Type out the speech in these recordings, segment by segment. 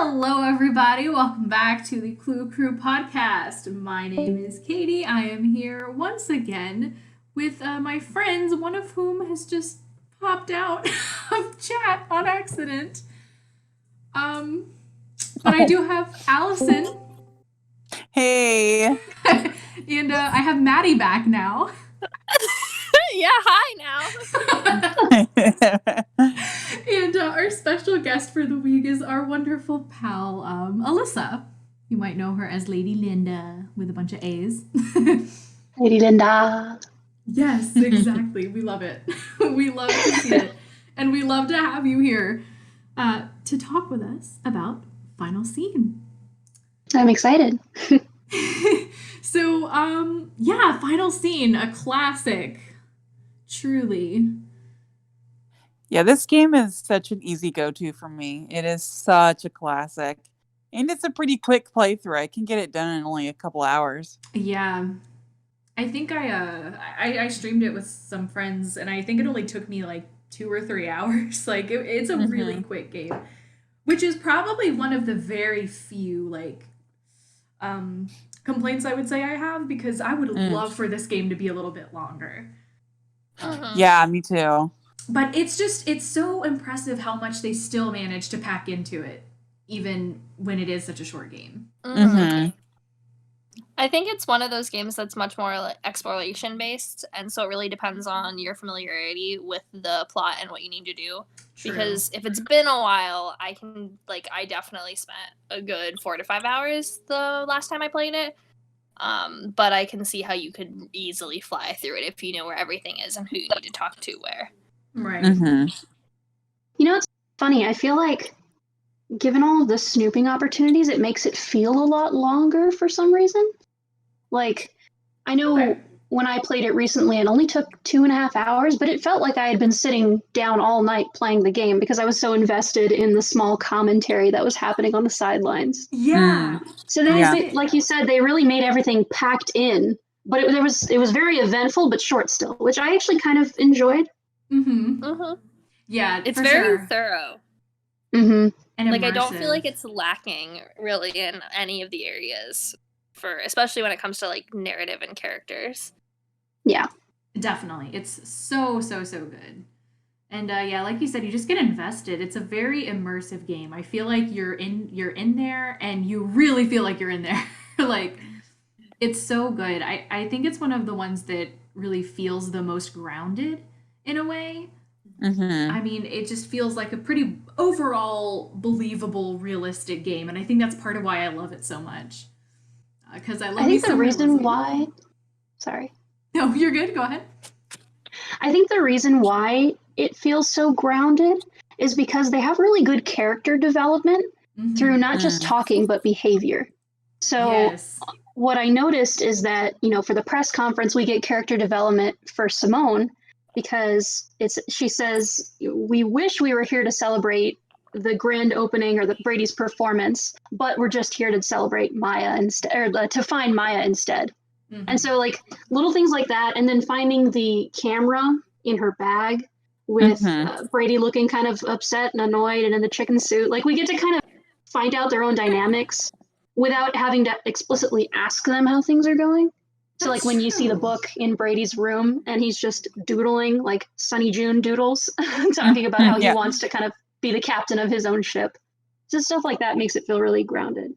Hello, everybody. Welcome back to the Clue Crew podcast. My name is Katie. I am here once again with my friends, one of whom has just popped out of chat on accident. Um, but I do have Allison, Hey. and I have Maddie back now. Yeah, hi now. And our special guest for the week is our wonderful pal, Alyssa. You might know her as Lady Linda with a bunch of A's. Lady Linda. Yes, exactly. We love it. We love to see it. And we love to have you here to talk with us about Final Scene. I'm excited. So, yeah, Final Scene, a classic. Truly. Yeah, this game is such an easy go-to for me. It is such a classic. And it's a pretty quick playthrough. I can get it done in only a couple hours. Yeah. I think I streamed it with some friends, and I think it only took me like 2 or 3 hours. Like, it's a really quick game. Which is probably one of the very few, like, complaints I would say I have, because I would love for this game to be a little bit longer. Yeah, me too. But it's so impressive how much they still manage to pack into it, even when it is such a short game. Mm-hmm. I think it's one of those games that's much more like exploration based, and so it really depends on your familiarity with the plot and what you need to do. True. Because if it's been a while, I definitely spent a good 4 to 5 hours the last time I played it. But I can see how you could easily fly through it if you know where everything is and who you need to talk to where. Right. Mm-hmm. You know, it's funny. I feel like, given all of the snooping opportunities, it makes it feel a lot longer for some reason. Like, I know when I played it recently, it only took 2.5 hours, but it felt like I had been sitting down all night playing the game because I was so invested in the small commentary that was happening on the sidelines. Yeah. So they, like you said, they really made everything packed in, but it was very eventful but short still, which I actually kind of enjoyed. Yeah, it's for very sure. thorough. And like, I don't immersive. feel like it's lacking really in any of the areas, especially when it comes to like narrative and characters. Yeah, definitely. It's so good. And yeah, like you said, you just get invested. It's a very immersive game. I feel like you're in there, and you really feel like you're in there. Like, it's so good. I think it's one of the ones that really feels the most grounded in a way. I mean, it just feels like a pretty overall believable, realistic game, and I think that's part of why I love it so much. Because I think the reason why. Sorry. No, you're good. Go ahead. I think the reason why it feels so grounded is because they have really good character development through not just talking but behavior. So what I noticed is that, for the press conference, we get character development for Simone, because she says, we wish we were here to celebrate the grand opening or the Brady's performance, but we're just here to celebrate Maya instead, or to find Maya instead. And so, like, little things like that, and then finding the camera in her bag with Brady looking kind of upset and annoyed and in the chicken suit. Like, we get to kind of find out their own dynamics without having to explicitly ask them how things are going. So, like, when you see the book in Brady's room and he's just doodling, like Sunny June doodles, talking about how he wants to kind of be the captain of his own ship. Just stuff like that makes it feel really grounded.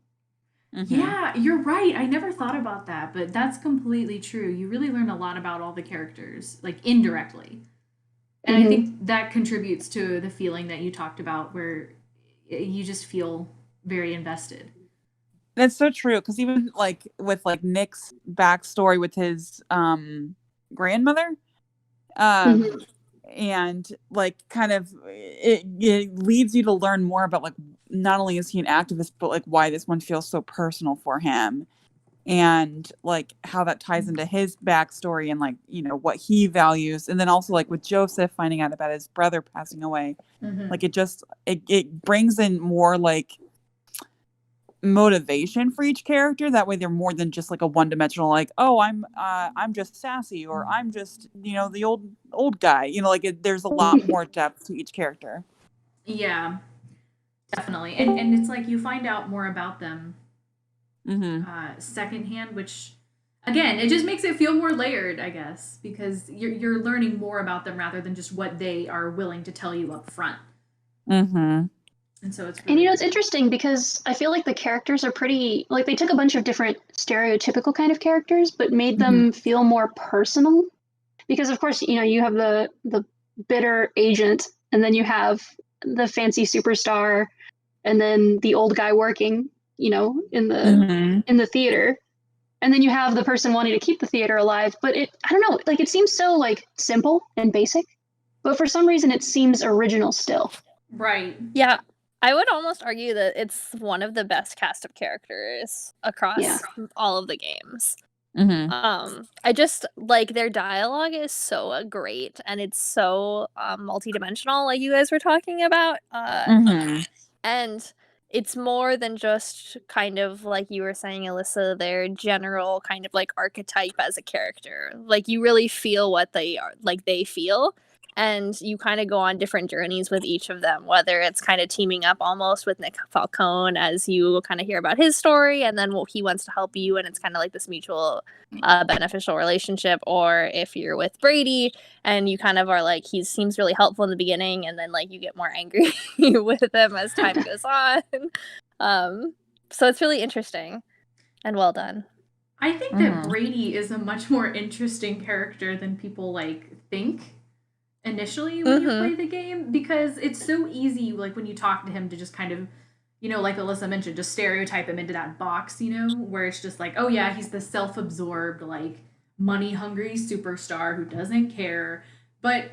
Yeah, you're right. I never thought about that, but that's completely true. You really learn a lot about all the characters, like, indirectly. And I think that contributes to the feeling that you talked about, where you just feel very invested. That's so true, because even like with like Nick's backstory with his grandmother, and like kind of it leads you to learn more about, like, not only is he an activist, but like why this one feels so personal for him, and like how that ties into his backstory and, like, what he values. And then also, like, with Joseph finding out about his brother passing away, like it brings in more like motivation for each character. That way they're more than just like a one-dimensional, like, oh, I'm just sassy, or I'm just, the old guy, like there's a lot more depth to each character. Yeah. Definitely. And it's like you find out more about them Mm-hmm. secondhand, which again, it just makes it feel more layered, I guess, because you're learning more about them rather than just what they are willing to tell you up front. Mm-hmm. And so it's And really it's interesting because I feel like the characters are pretty, like they took a bunch of different stereotypical kind of characters, but made them feel more personal. Because of course, you have the bitter agent, and then you have the fancy superstar, and then the old guy working, in the theater. And then you have the person wanting to keep the theater alive, but I don't know, like it seems so like simple and basic, but for some reason it seems original still. right. Yeah, I would almost argue that it's one of the best cast of characters across all of the games. Mm-hmm. I just like their dialogue is so great, and it's so multidimensional, like you guys were talking about. And it's more than just kind of like you were saying, Alyssa, their general kind of like archetype as a character. Like you really feel what they are, like they feel. And you kind of go on different journeys with each of them, whether it's kind of teaming up almost with Nick Falcone as you kind of hear about his story, and then he wants to help you, and it's kind of like this mutual beneficial relationship, or if you're with Brady and you kind of are like, he seems really helpful in the beginning, and then like you get more angry with him as time goes on. So it's really interesting and well done. I think that Brady is a much more interesting character than people like think initially when you play the game, because it's so easy, like when you talk to him, to just kind of, like Alyssa mentioned, just stereotype him into that box, where it's just like, oh yeah, he's the self-absorbed, like money hungry superstar who doesn't care. But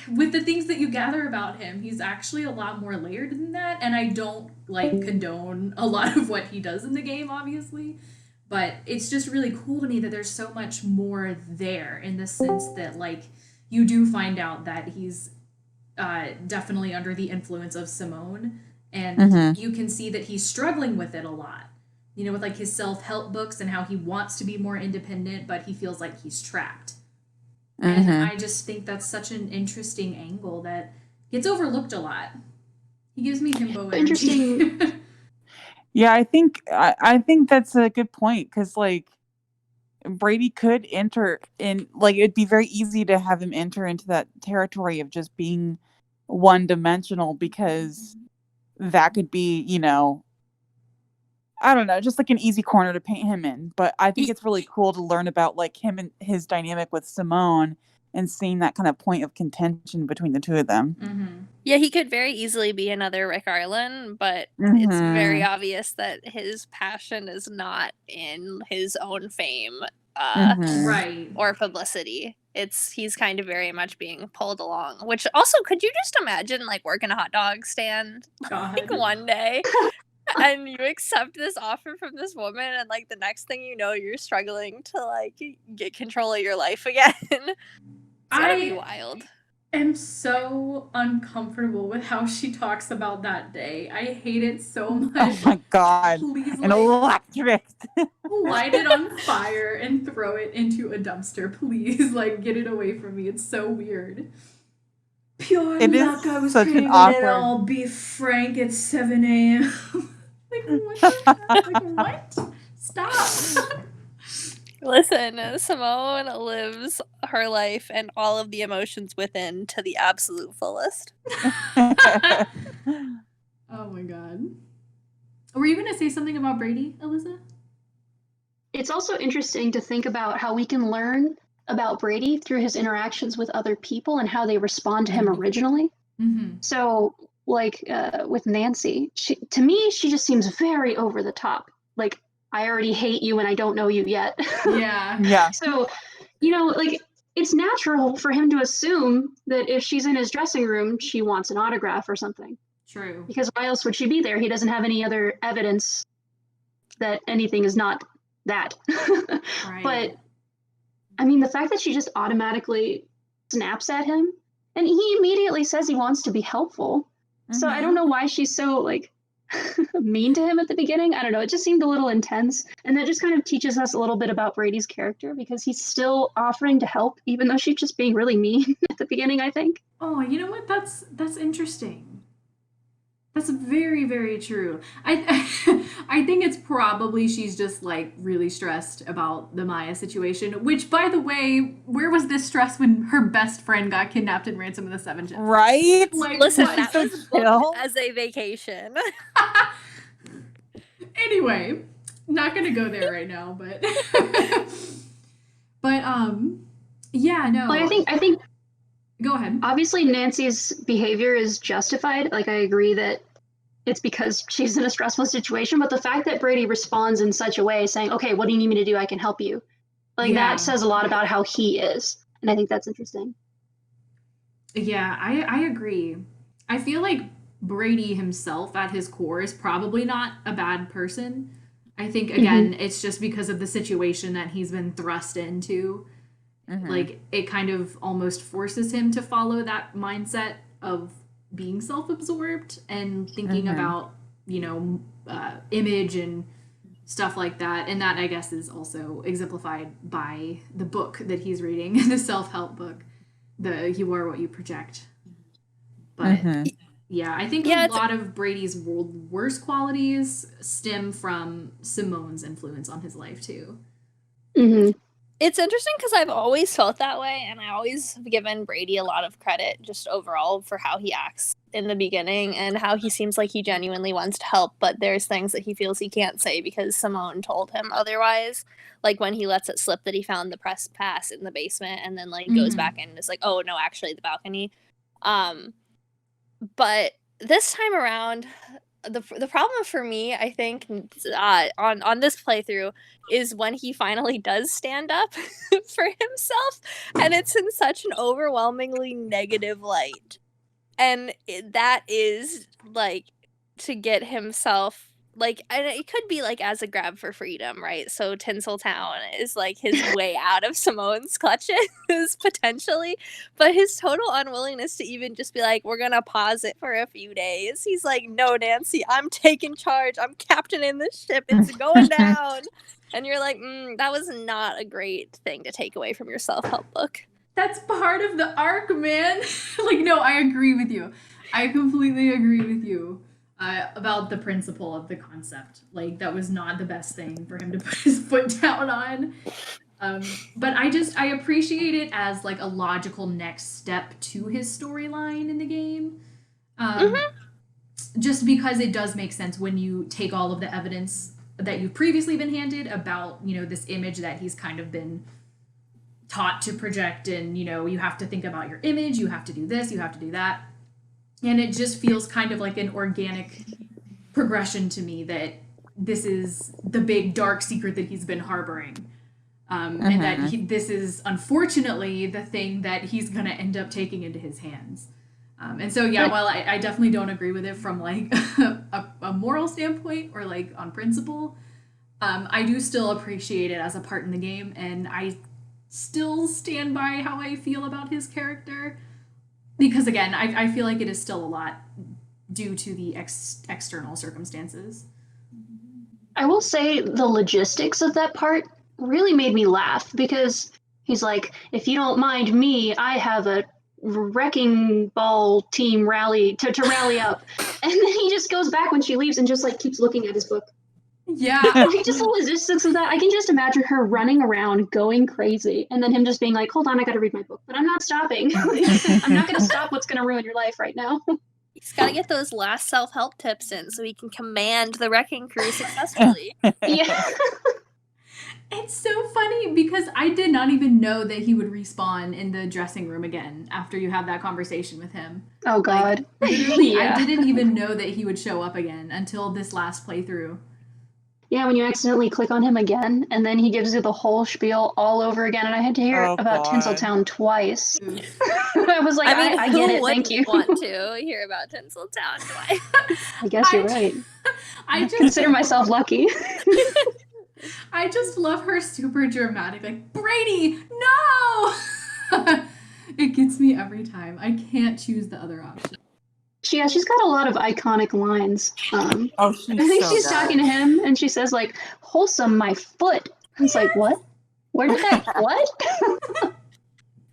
with the things that you gather about him, he's actually a lot more layered than that. And I don't like condone a lot of what he does in the game, obviously. But it's just really cool to me that there's so much more there, in the sense that, like, you do find out that he's definitely under the influence of Simone, and you can see that he's struggling with it a lot. With like his self-help books and how he wants to be more independent, but he feels like he's trapped. And I just think that's such an interesting angle that gets overlooked a lot. He gives me himbo energy. Interesting. Yeah, I think that's a good point, because like Brady could enter in, like it'd be very easy to have him enter into that territory of just being one-dimensional, because that could be, I don't know, just like an easy corner to paint him in. But I think it's really cool to learn about like him and his dynamic with Simone, and seeing that kind of point of contention between the two of them. Yeah, he could very easily be another Rick Arlen, but it's very obvious that his passion is not in his own fame right, or publicity. He's kind of very much being pulled along. Which also, could you just imagine like working a hot dog stand like one day and you accept this offer from this woman, and like the next thing you know, you're struggling to like get control of your life again? It's gotta be wild. I'm so uncomfortable with how she talks about that day. I hate it so much. Oh my god. Please, an electric. Light it on fire and throw it into a dumpster. Please, like, get it away from me. It's so weird. Pure luck, I was craving it. I'll be frank, at 7 a.m. Like, what? Stop. Listen, Simone lives her life and all of the emotions within to the absolute fullest. Oh my god. Were you going to say something about Brady, Alyssa? It's also interesting to think about how we can learn about Brady through his interactions with other people and how they respond to him originally. So, like with Nancy, to me, she just seems very over the top. Like, I already hate you and I don't know you yet. Yeah. So, like, it's natural for him to assume that if she's in his dressing room, she wants an autograph or something. True. Because why else would she be there? He doesn't have any other evidence that anything is not that. Right. But, I mean, the fact that she just automatically snaps at him, and he immediately says he wants to be helpful. So I don't know why she's so, like, mean to him at the beginning. I don't know. It just seemed a little intense. And that just kind of teaches us a little bit about Brady's character, because he's still offering to help, even though she's just being really mean at the beginning, I think. Oh, you know what? That's interesting. That's very, very true. I I think it's probably she's just like really stressed about the Maya situation, which by the way, where was this stress when her best friend got kidnapped and ransomed in the Seven Gems? Right? Like Listen, what? that So was chill. booked as a vacation. Anyway, not gonna go there right now, but but yeah, no. Like I think Go ahead. obviously Nancy's behavior is justified. Like I agree that it's because she's in a stressful situation, but the fact that Brady responds in such a way saying, "Okay, what do you need me to do? I can help you." Like Yeah. that says a lot about how he is. And I think that's interesting. Yeah, I agree. I feel like Brady himself at his core is probably not a bad person. I think again, it's just because of the situation that he's been thrust into. Like it kind of almost forces him to follow that mindset of being self-absorbed and thinking about, image and stuff like that. And that I guess is also exemplified by the book that he's reading, the self-help book, the You Are What You Project. But yeah, I think a lot of Brady's worst qualities stem from Simone's influence on his life too. It's interesting because I've always felt that way, and I always have given Brady a lot of credit just overall for how he acts in the beginning and how he seems like he genuinely wants to help, but there's things that he feels he can't say because Simone told him otherwise. Like when he lets it slip that he found the press pass in the basement and then goes back in and is like, oh no, actually the balcony. But this time around, the problem for me, I think, on this playthrough is when he finally does stand up for himself, and it's in such an overwhelmingly negative light. And that is, to get himself, and it could be, as a grab for freedom, right? So Tinseltown is, his way out of Simone's clutches, potentially. But his total unwillingness to even just be like, we're gonna pause it for a few days. He's like, no, Nancy, I'm taking charge. I'm captaining this ship. It's going down. And you're like, that was not a great thing to take away from your self-help book. That's part of the arc, man. No, I agree with you. I completely agree with you about the principle of the concept. That was not the best thing for him to put his foot down on. But I appreciate it as a logical next step to his storyline in the game. Just because it does make sense when you take all of the evidence that you've previously been handed about, this image that he's kind of been taught to project, and you have to think about your image, you have to do this, you have to do that, and it just feels kind of like an organic progression to me that this is the big dark secret that he's been harboring, and that this is unfortunately the thing that he's gonna end up taking into his hands. And so while I definitely don't agree with it from a moral standpoint or on principle, I do still appreciate it as a part in the game, and I still stand by how I feel about his character, because again, I feel like it is still a lot due to the external circumstances. I will say the logistics of that part really made me laugh, because he's like, if you don't mind me, I have a wrecking ball team rally to rally up. And then he just goes back when she leaves and just keeps looking at his book. Yeah. Just the logistics of that. I can just imagine her running around going crazy, and then him just being like, hold on, I gotta read my book, but I'm not stopping. I'm not gonna stop what's gonna ruin your life right now. He's got to get those last self-help tips in so he can command the wrecking crew successfully. Yeah. It's so funny because I did not even know that he would respawn in the dressing room again after you have that conversation with him. Oh God. Literally, yeah. I didn't even know that he would show up again until this last playthrough. Yeah, when you accidentally click on him again, and then he gives you the whole spiel all over again, and I had to hear about Tinseltown twice. I was like, I get it, thank you. Want to hear about Tinseltown twice? I guess you're right. I just consider myself lucky. I just love her super dramatic, Brady, no! It gets me every time. I can't choose the other option. She's got a lot of iconic lines. I think so she's talking to him, and she says, wholesome, my foot. I was like, what? Where did that, what?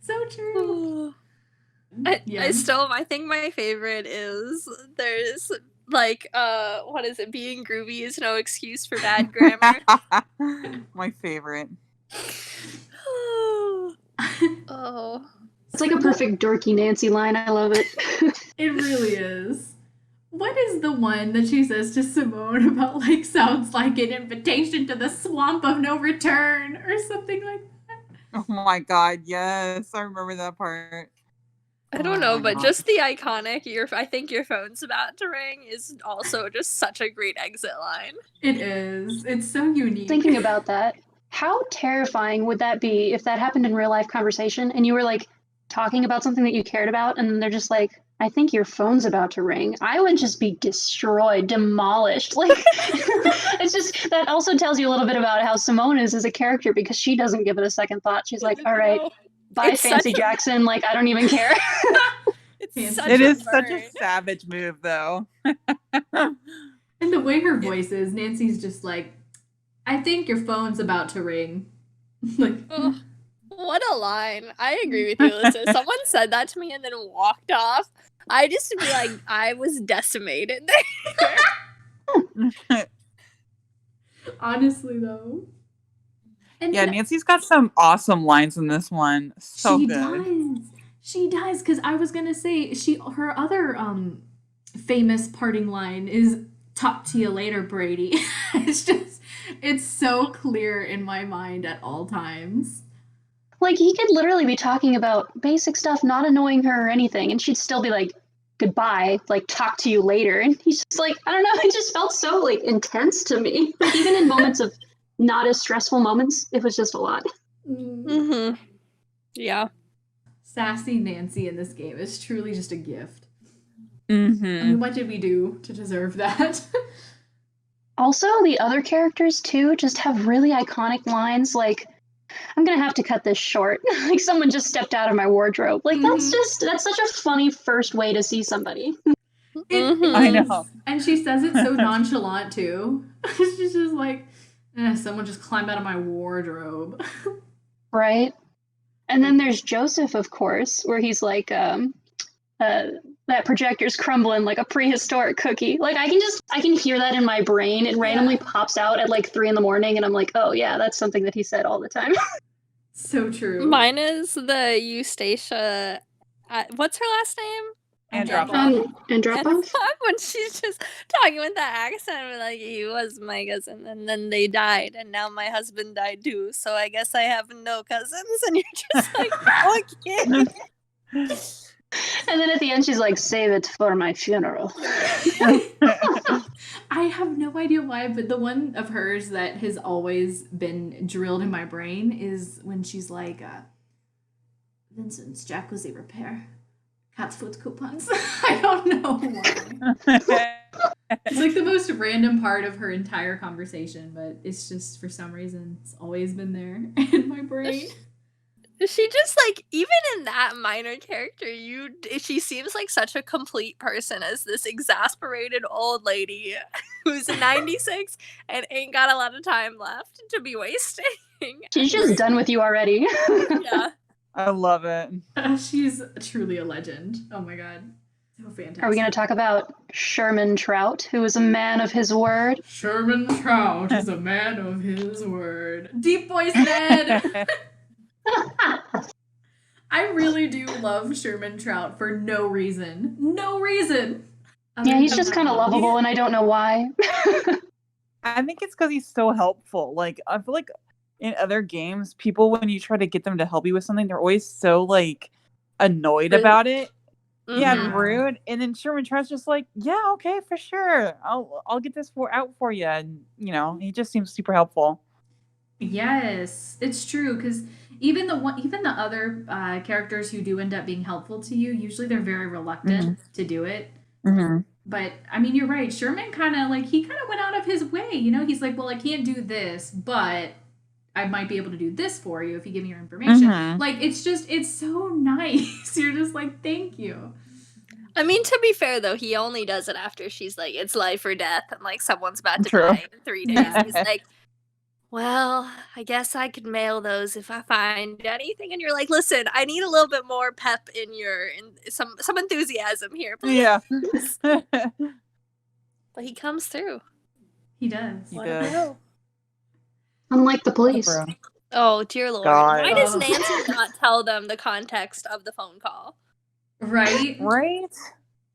So true. I think my favorite is there's like, what is it? Being groovy is no excuse for bad grammar. My favorite. Oh. It's like a perfect dorky Nancy line. I love it. It really is. What is the one that she says to Simone about, like, sounds like an invitation to the swamp of no return or something like that? Oh my god, yes. I remember that part. I don't know, but just the iconic I think your phone's about to ring is also just such a great exit line. It is. It's so unique. Thinking about that, how terrifying would that be if that happened in real life conversation and you were like talking about something that you cared about and they're just like, I think your phone's about to ring. I would just be destroyed, demolished. Like, it's just, that also tells you a little bit about how Simone is as a character because she doesn't give it a second thought. She's like, all right, bye, Fancy Jackson. Like, I don't even care. It is such a savage move, though. And the way her voice is, Nancy's just like, I think your phone's about to ring. Like, what a line. I agree with you, Alyssa. Someone said that to me and then walked off. I just feel like I was decimated there. Honestly, though. And yeah, Nancy's got some awesome lines in this one. So good. She does, because I was gonna say her other famous parting line is "Talk to you later, Brady." It's so clear in my mind at all times. Like, he could literally be talking about basic stuff, not annoying her or anything, and she'd still be like, goodbye, like, talk to you later. And he's just like, I don't know, it just felt so, like, intense to me. Like, even in moments of not as stressful moments, it was just a lot. Mm-hmm. Yeah. Sassy Nancy in this game is truly just a gift. Mm-hmm. I mean, what did we do to deserve that? Also, the other characters, too, just have really iconic lines, like, I'm gonna have to cut this short. Like, someone just stepped out of my wardrobe. Like, that's such a funny first way to see somebody. I know. And she says it so nonchalant, too. She's just like, someone just climbed out of my wardrobe. Right? And then there's Joseph, of course, where he's like, that projector's crumbling like a prehistoric cookie. Like, I can hear that in my brain. It randomly pops out at like 3 a.m, and I'm like, oh yeah, that's something that he said all the time. So true. Mine is the Eustacia. What's her last name? Andropov. When she's just talking with that accent, like, he was my cousin, and then they died, and now my husband died too. So I guess I have no cousins, and you're just like, okay. And then at the end, she's like, save it for my funeral. I have no idea why, but the one of hers that has always been drilled in my brain is when she's like, Vincent's jacuzzi repair. Cat's food coupons. I don't know why. It's like the most random part of her entire conversation, but it's just, for some reason, it's always been there in my brain. She just, like, even in that minor character, she seems like such a complete person as this exasperated old lady who's 96 and ain't got a lot of time left to be wasting. She's just done with you already. Yeah. I love it. She's truly a legend. Oh my god. So fantastic. Are we going to talk about Sherman Trout, who is a man of his word? Sherman Trout is a man of his word. Deep voice Ned! I really do love Sherman Trout for no reason. No reason! Yeah, he's just kind of lovable, and I don't know why. I think it's because he's so helpful. Like, I feel like in other games, people, when you try to get them to help you with something, they're always so, like, annoyed about it. Mm-hmm. Yeah, and rude. And then Sherman Trout's just like, yeah, okay, for sure. I'll get this out for you. And, you know, he just seems super helpful. Yes, it's true, because even the other characters who do end up being helpful to you, usually they're very reluctant to do it. Mm-hmm. But, I mean, you're right. Sherman kind of went out of his way, you know? He's like, well, I can't do this, but I might be able to do this for you if you give me your information. Mm-hmm. Like, it's so nice. You're just like, thank you. I mean, to be fair, though, he only does it after she's like, it's life or death, and, like, someone's about to die in 3 days. He's like, well, I guess I could mail those if I find anything. And you're like, listen, I need a little bit more pep in some enthusiasm here, please. Yeah. But he comes through. He does. He What does. a pro. Unlike the police. Bro. Oh, dear Lord. God. Why does Oh. Nancy not tell them the context of the phone call? Right? Right?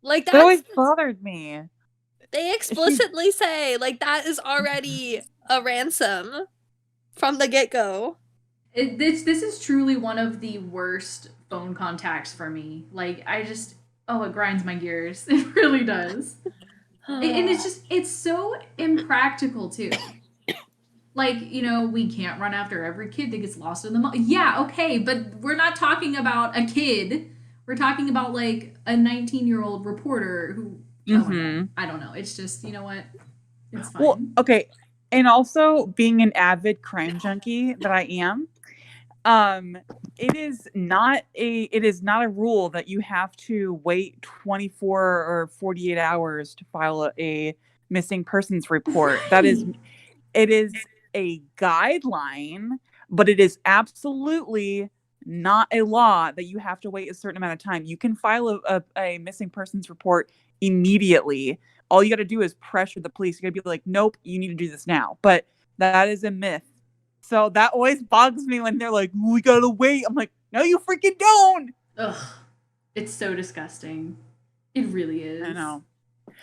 Like, That always that's... bothered me. They explicitly say, like, that is already a ransom from the get-go. This is truly one of the worst phone contacts for me. Like, it grinds my gears. It really does. And it's so impractical, too. Like, we can't run after every kid that gets lost in the mall. Yeah, okay, but we're not talking about a kid. We're talking about, like, a 19-year-old reporter who... I don't know. It's just, you know what? It's fine. Well, okay. And also, being an avid crime junkie that I am, it is not a rule that you have to wait 24 or 48 hours to file a missing persons report. Right. It is a guideline, but it is absolutely not a law that you have to wait a certain amount of time. You can file a missing persons report immediately. All you got to do is pressure the police. You got to be like, nope, you need to do this now. But that is a myth. So that always bugs me when they're like, we got to wait. I'm like, no, you freaking don't. Ugh. It's so disgusting. It really is. I know.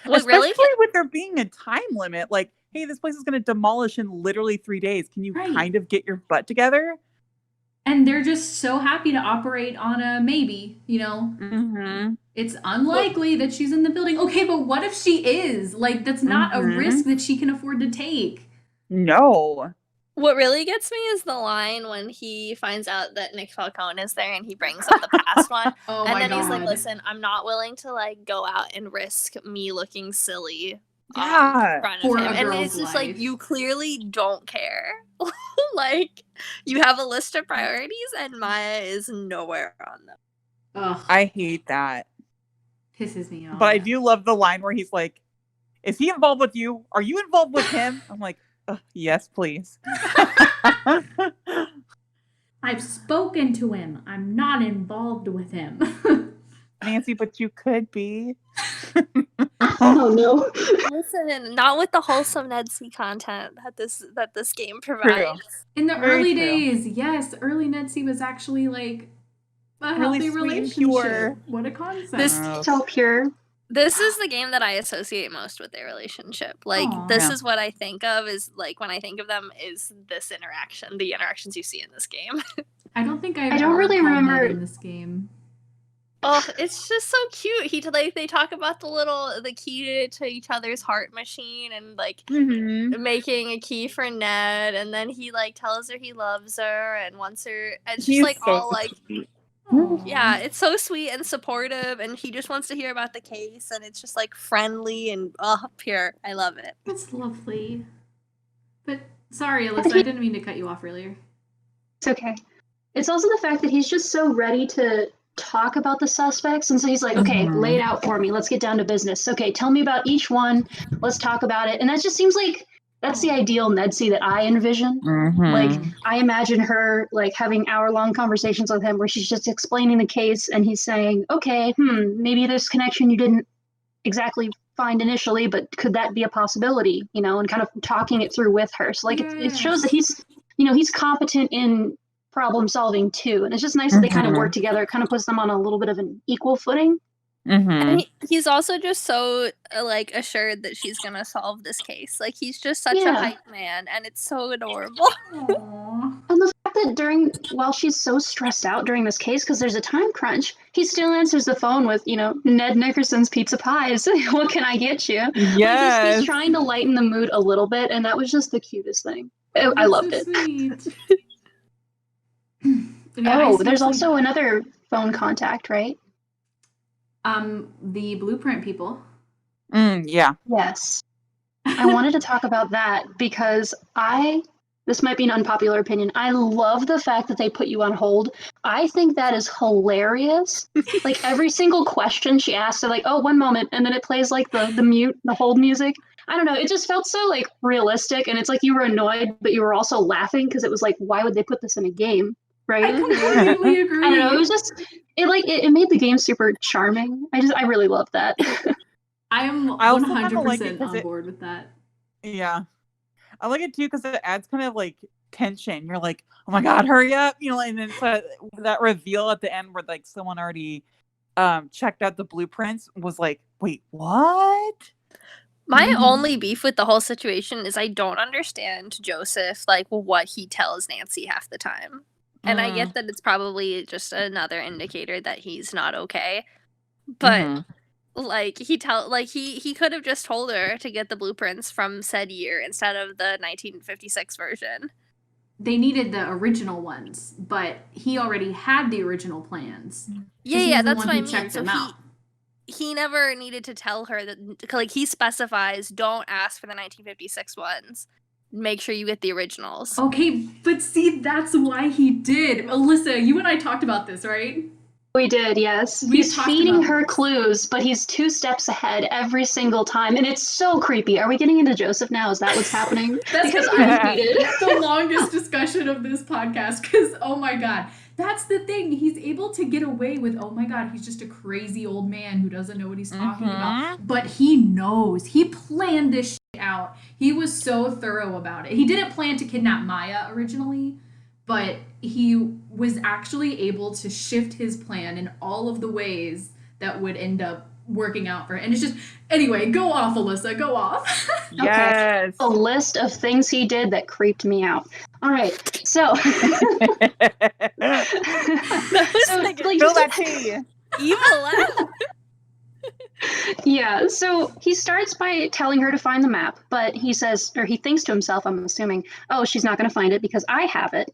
Wait, Especially really? with there being a time limit. Like, hey, this place is going to demolish in literally 3 days. Can you kind of get your butt together? And they're just so happy to operate on a maybe, Mm-hmm. It's unlikely that she's in the building. Okay, but what if she is? Like, that's not a risk that she can afford to take. No. What really gets me is the line when he finds out that Nick Falcone is there and he brings up the past one. Oh and my then God. he's like, listen, I'm not willing to, like, go out and risk me looking silly in front For of him. a And girl's it's just life. like, you clearly don't care. Like, you have a list of priorities and Maya is nowhere on them. Ugh. I hate that. Pisses me off. But I do love the line where he's like, is he involved with you? Are you involved with him? I'm like, yes, please. I've spoken to him. I'm not involved with him. Nancy, but you could be. Oh no. Listen, not with the wholesome Nedsy content that this game provides. In the Very early true. days, yes, early Nedsy was actually like a Really healthy sweet and relationship. pure. What a concept. This- So pure. This is the game that I associate most with their relationship. Like, Aw. this Yeah. is what I think of is, like, when I think of them is this interaction, the interactions you see in this game. I don't think I don't really remember- in this game. Oh, it's just so cute. They talk about the key to each other's heart machine and, like, Mm-hmm. making a key for Ned, and then he, like, tells her he loves her and wants her, and it's just, He's like, so all, like, sweet. Aw. yeah, it's so sweet and supportive, and he just wants to hear about the case, and it's just, like, friendly and, pure. I love it. That's lovely. But sorry, Alyssa, I didn't mean to cut you off earlier. It's okay. It's also the fact that he's just so ready to talk about the suspects, and so he's like, okay, lay it out for me. Let's get down to business. Okay, tell me about each one. Let's talk about it. And that just seems like that's the ideal Nedsy that I envision. Mm-hmm. Like, I imagine her, like, having hour-long conversations with him where she's just explaining the case and he's saying, okay, maybe this connection you didn't exactly find initially, but could that be a possibility, and kind of talking it through with her. So, like, it shows that he's competent in problem solving too. And it's just nice that they kind of work together. It kind of puts them on a little bit of an equal footing. Mm-hmm. And he's also just so like assured that she's gonna solve this case. Like, he's just such a hype man, and it's so adorable. Aww. And the fact that while she's so stressed out during this case because there's a time crunch, he still answers the phone with, Ned Nickerson's pizza pies. What can I get you? Yes. He's trying to lighten the mood a little bit, and that was just the cutest thing. I loved it. Sweet. There's also another phone contact, right? The blueprint people. Yeah. Yes. I wanted to talk about that because this might be an unpopular opinion. I love the fact that they put you on hold. I think that is hilarious. Like, every single question she asks, they're like, oh, one moment. And then it plays like the hold music. I don't know. It just felt so like realistic. And it's like you were annoyed, but you were also laughing because it was like, why would they put this in a game? Right? I completely agree. I don't know. It was just, it made the game super charming. I really loved that. I am I also kinda 100% like it 'cause on board with that. yeah. I like it too because it adds kind of like tension. You're like, oh my god, hurry up, and then so that reveal at the end where like someone already checked out the blueprints was like, wait, what? My only beef with the whole situation is I don't understand Joseph, like what he tells Nancy half the time. And I get that it's probably just another indicator that he's not okay. But like he could have just told her to get the blueprints from said year instead of the 1956 version. They needed the original ones, but he already had the original plans. Yeah, that's what I mean. So he never needed to tell her that, like, he specifies, don't ask for the 1956 ones. Make sure you get the originals. Okay, but see, that's why he did. Alyssa, you and I talked about this, right? We did, yes. He's feeding her clues, but he's 2 steps ahead every single time, and it's so creepy. Are we getting into Joseph now? Is that what's happening? That's because I'm heated. The longest discussion of this podcast, because, oh my god. That's the thing. He's able to get away with, oh my god, he's just a crazy old man who doesn't know what he's talking about. But he knows. He planned this shit out. He was so thorough about it. He didn't plan to kidnap Maya originally, but he was actually able to shift his plan in all of the ways that would end up working out for him. And it's just, anyway, go off, Alyssa, go off. Yes. Okay. A list of things he did that creeped me out. All right, so. Spill that tea. Evil. Yeah, so he starts by telling her to find the map, but he says, or he thinks to himself, I'm assuming, oh, she's not going to find it because I have it.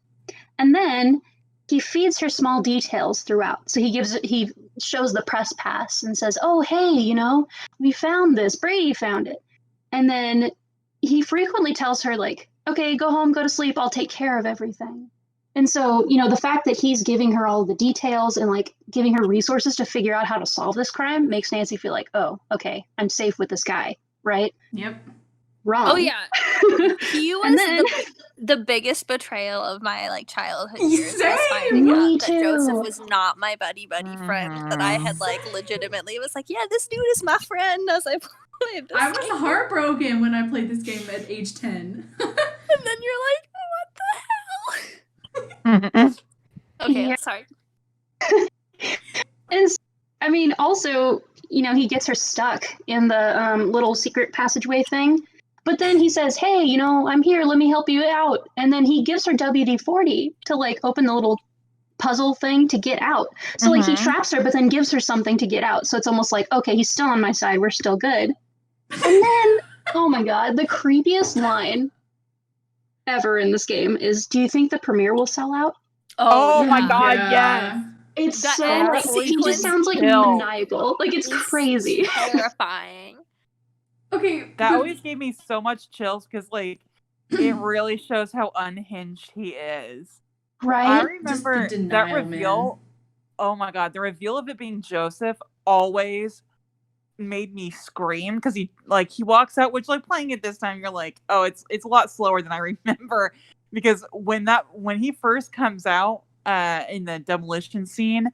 And then he feeds her small details throughout. So he shows the press pass and says, oh, hey, we found this. Brady found it. And then he frequently tells her, like, okay, go home, go to sleep. I'll take care of everything. And so, the fact that he's giving her all the details and like giving her resources to figure out how to solve this crime makes Nancy feel like, oh, okay, I'm safe with this guy, right? Yep. Wrong. Oh yeah, he was the biggest betrayal of my like childhood years. Was finding out that Joseph was not my buddy friend. That I had like legitimately was like, yeah, this dude is my friend as I played this I was heartbroken when I played this game at age 10. And then you're like, what the hell? Okay, yeah. Sorry. And I mean, also, he gets her stuck in the little secret passageway thing. But then he says, hey, I'm here. Let me help you out. And then he gives her WD-40 to like open the little puzzle thing to get out. So like he traps her, but then gives her something to get out. So it's almost like, okay, he's still on my side. We're still good. And then, oh my God, the creepiest line ever in this game is, do you think the premiere will sell out? Oh my God, yes. It's so like, he just sounds like maniacal. Like it's crazy. Terrifying. Okay. That always gave me so much chills because like it really shows how unhinged he is. Right. I remember that reveal. Man. Oh my God, the reveal of it being Joseph always made me scream because he walks out, which like playing it this time, you're like, oh, it's a lot slower than I remember. Because when he first comes out in the demolition scene,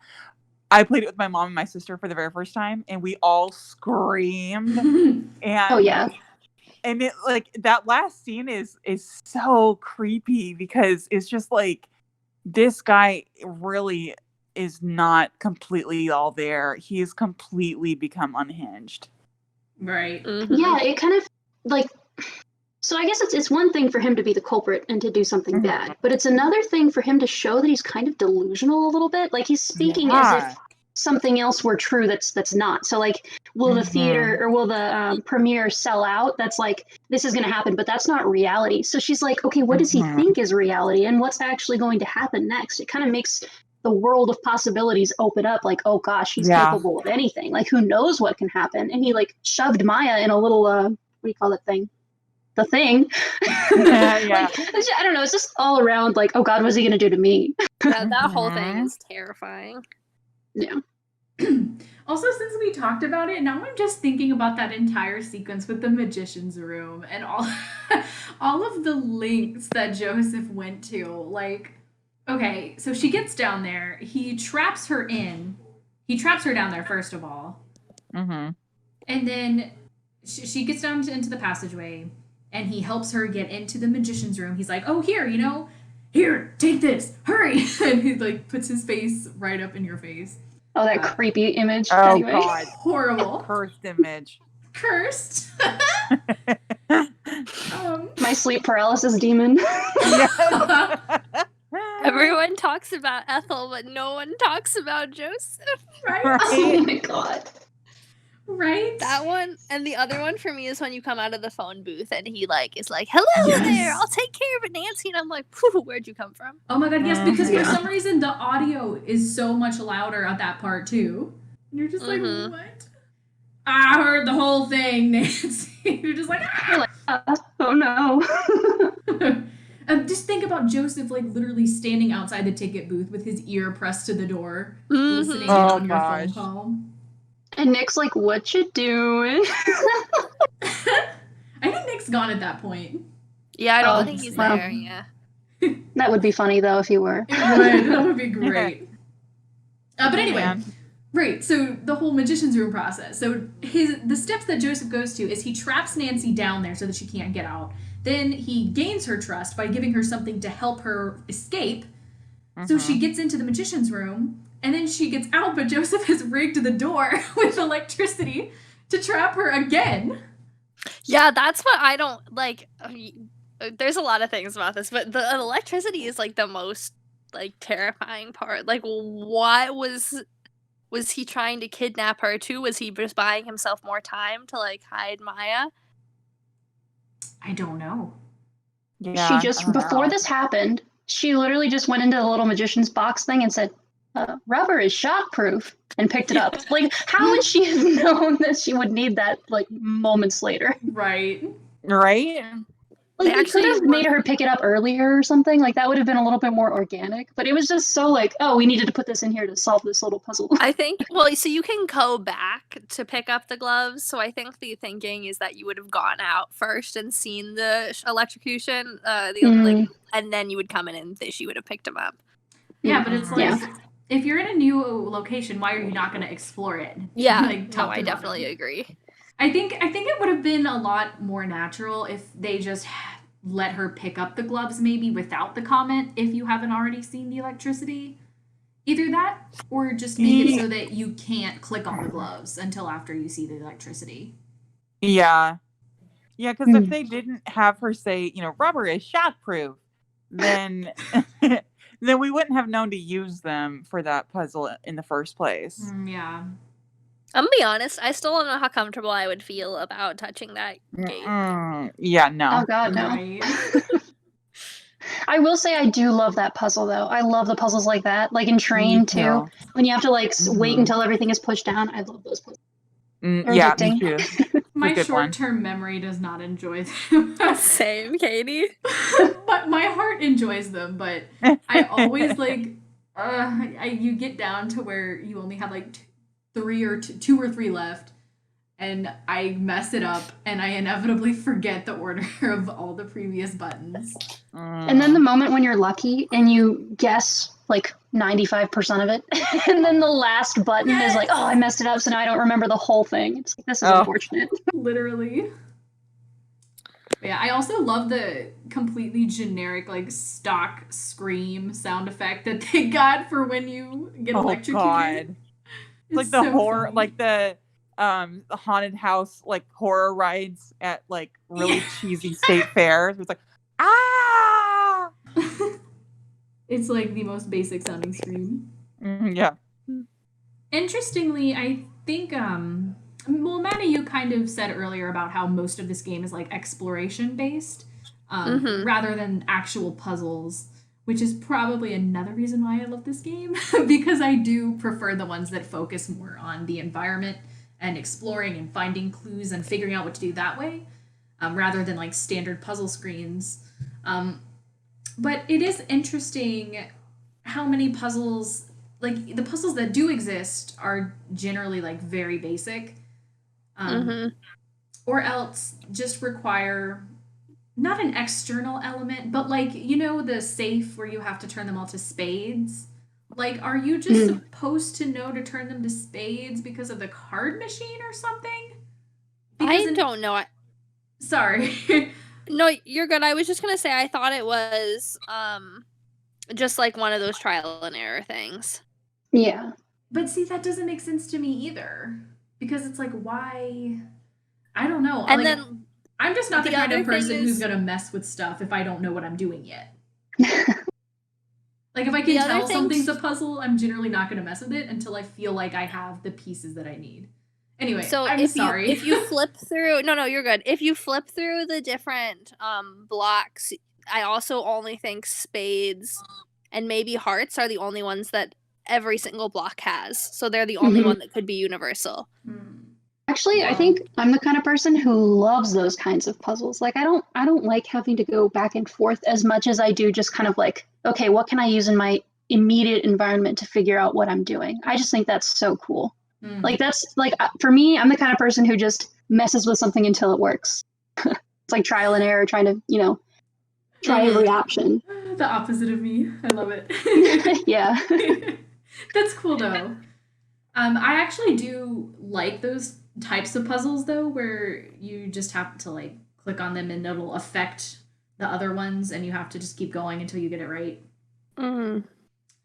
I played it with my mom and my sister for the very first time, and we all screamed. And oh yeah, and it like that last scene is so creepy because it's just like this guy really is not completely all there. He's completely become unhinged. Right. Mm-hmm. Yeah, it kind of like. So I guess it's one thing for him to be the culprit and to do something bad, but it's another thing for him to show that he's kind of delusional a little bit. Like he's speaking as if something else were true that's not. So like, will the theater or will the premiere sell out? That's like, this is going to happen, but that's not reality. So she's like, okay, what does he think is reality and what's actually going to happen next? It kind of makes the world of possibilities open up like, oh gosh, he's capable of anything. Like who knows what can happen? And he like shoved Maya in a little, what do you call that thing? The thing. Yeah. Like, I don't know. It's just all around like, oh God, what's he going to do to me? Yeah, that whole thing is terrifying. Yeah. Also, since we talked about it, now I'm just thinking about that entire sequence with the magician's room and all of the links that Joseph went to. Like, okay, so she gets down there. He traps her in. He traps her down there, first of all. And then she gets down into the passageway, and he helps her get into the magician's room. He's like, "Oh, here, here, take this, hurry!" And he like puts his face right up in your face. Oh, that creepy image. Oh Anyway. God, Horrible. cursed image. Cursed. My sleep paralysis demon. Yes. Everyone talks about Ethel, but no one talks about Joseph. Right? Oh my God. Right? That one, and the other one for me is when you come out of the phone booth and he like is like, "Hello there, I'll take care of it, Nancy," and I'm like, "Where'd you come from?" Oh my God, yes, because for Yeah. some reason the audio is so much louder at that part too. And you're just like, what? I heard the whole thing, Nancy. You're just like, You're like, oh no. Just think about Joseph like literally standing outside the ticket booth with his ear pressed to the door, listening in on your phone call. And Nick's like, "What you doing?" I think Nick's gone at that point. Yeah, I don't Oh, think he's wow. there. Yeah. That would be funny though if you were. That would be great. But anyway, Man. right, so the whole magician's room process. So the steps that Joseph goes to is he traps Nancy down there so that she can't get out. Then he gains her trust by giving her something to help her escape. So she gets into the magician's room, and then she gets out, but Joseph has rigged the door with electricity to trap her again. Yeah, that's what I don't like. There's a lot of things about this, but the electricity is like the most like terrifying part. Like, what was he trying to kidnap her too? Was he just buying himself more time to like hide Maya? I don't know. Yeah, She just, before this happened, she literally just went into the little magician's box thing and said, "Rubber is shockproof," and picked it up. Like, how would she have known that she would need that, like, moments later? Right. Right? Like, They they could have actually made her pick it up earlier or something. Like, that would have been a little bit more organic. But it was just so, like, oh, we needed to put this in here to solve this little puzzle. I think, well, so you can go back to pick up the gloves. So I think the thinking is that you would have gone out first and seen the electrocution, like, and then you would come in and she would have picked them up. Yeah, but it's like, if you're in a new location, why are you not going to explore it? Yeah, like, no, I definitely agree. I think it would have been a lot more natural if they just let her pick up the gloves maybe without the comment if you haven't already seen the electricity. Either that or just make it so that you can't click on the gloves until after you see the electricity. Yeah. Yeah, because if they didn't have her say, rubber is shockproof, then then we wouldn't have known to use them for that puzzle in the first place. Yeah. I'm gonna be honest, I still don't know how comfortable I would feel about touching that gate. Yeah, no. Oh, God, no. Right. I will say I do love that puzzle, though. I love the puzzles like that. Like in Train, too. When you have to, like, wait until everything is pushed down. I love those puzzles. Yeah, me too. My short-term memory does not enjoy them. Same, Katie. But my heart enjoys them, but I always, like, you get down to where you only have, like, two or three left, and I mess it up, and I inevitably forget the order of all the previous buttons. And then the moment when you're lucky and you guess like 95% of it, and then the last button is like, oh, I messed it up, so now I don't remember the whole thing. It's like, this is unfortunate. Literally. Yeah, I also love the completely generic, like, stock scream sound effect that they got for when you get electrocuted. God. Like the horror, like the haunted house, like horror rides at like really cheesy state fairs. It's like, ah! It's like the most basic sounding scream. Yeah. Interestingly, I think, well, Manny, you kind of said earlier about how most of this game is like exploration based, rather than actual puzzles, which is probably another reason why I love this game, because I do prefer the ones that focus more on the environment and exploring and finding clues and figuring out what to do that way, rather than like standard puzzle screens. But it is interesting how many puzzles, like the puzzles that do exist are generally like very basic, or else just require not an external element, but like, the safe where you have to turn them all to spades. Like, are you just supposed to know to turn them to spades because of the card machine or something? I don't know. Sorry. No, you're good. I was just gonna say I thought it was just like one of those trial and error things. Yeah. But see, that doesn't make sense to me either. Because it's like, why? I don't know. And like, then I'm just not the kind of other thing person who's is- going to mess with stuff if I don't know what I'm doing yet. Like, if I The can other tell things- something's a puzzle, I'm generally not going to mess with it until I feel like I have the pieces that I need. Anyway, So I'm sorry. if you flip through, no, you're good. If you flip through the different blocks, I also only think spades and maybe hearts are the only ones that every single block has. So they're the only Mhm. one that could be universal. Actually, I Wow. think I'm the kind of person who loves those kinds of puzzles. Like I don't like having to go back and forth as much as I do just kind of like, okay, what can I use in my immediate environment to figure out what I'm doing? I just think that's so cool. Like that's like for me, I'm the kind of person who just messes with something until it works. It's like trial and error, trying to, try every option. The opposite of me. I love it. Yeah. That's cool though. I actually do like those types of puzzles though, where you just have to like click on them and it'll affect the other ones, and you have to just keep going until you get it right. Mm.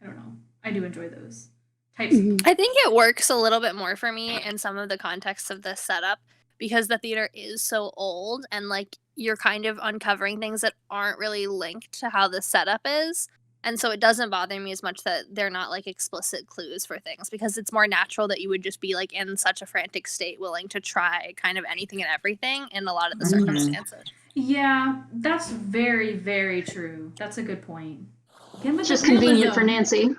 I don't know. I do enjoy those types. Mhm. I think it works a little bit more for me in some of the contexts of this setup because the theater is so old and like you're kind of uncovering things that aren't really linked to how the setup is. And so it doesn't bother me as much that they're not like explicit clues for things because it's more natural that you would just be like in such a frantic state willing to try kind of anything and everything in a lot of the Mhm. circumstances. Yeah, that's very, very true. That's a good point. Again, with It's the just convenient for realism.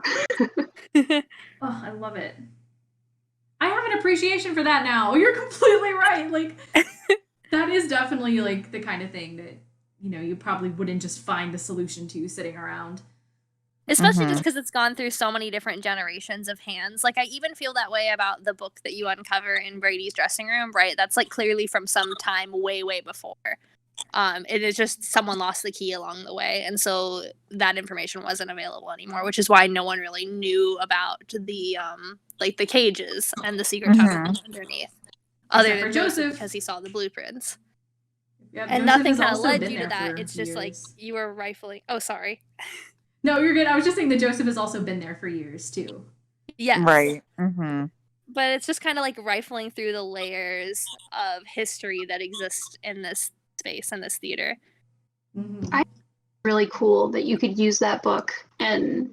Nancy. Oh, I love it. I have an appreciation for that now. You're completely right. Like, that is definitely like the kind of thing that, you probably wouldn't just find the solution to sitting around. Especially Mhm. just because it's gone through so many different generations of hands. Like, I even feel that way about the book that you uncover in Brady's dressing room, right? That's, like, clearly from some time way, way before. It is just someone lost the key along the way. And so that information wasn't available anymore, which is why no one really knew about the, like, the cages and the secret tunnel underneath. Other Except for than Joseph, Joseph. because he saw the blueprints. Yeah, And Joseph nothing has kind of also led been you to there that. for It's just, like, years. you were rifling... Oh, sorry. No, you're good. I was just saying that Joseph has also been there for years, too. Yes. Right. Mm-hmm. But it's just kind of like rifling through the layers of history that exist in this space and this theater. Mhm. Really cool that you could use that book and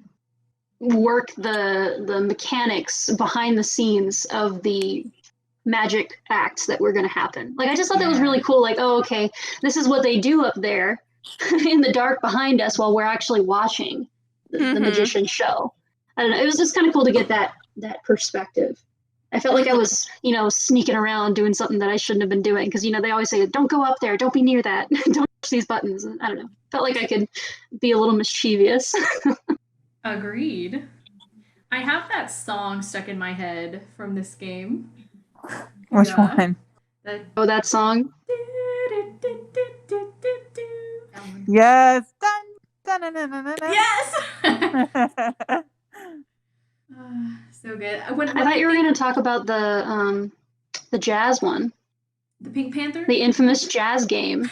work the mechanics behind the scenes of the magic acts that were going to happen. Like I just thought that was really cool. Like, oh, okay, this is what they do up there in the dark behind us while we're actually watching the Mhm. magician show. I don't know. It was just kind of cool to get that perspective. I felt like I was, sneaking around doing something that I shouldn't have been doing because, they always say, don't go up there, don't be near that, don't push these buttons. And I don't know. Felt like I could be a little mischievous. Agreed. I have that song stuck in my head from this game. Which Yeah. one? That Oh, that song. That one. Yes. Dun, dun, dun, dun, dun, dun. Yes. So good. When I thought you were going to talk about the jazz one, the Pink Panther. the infamous jazz game.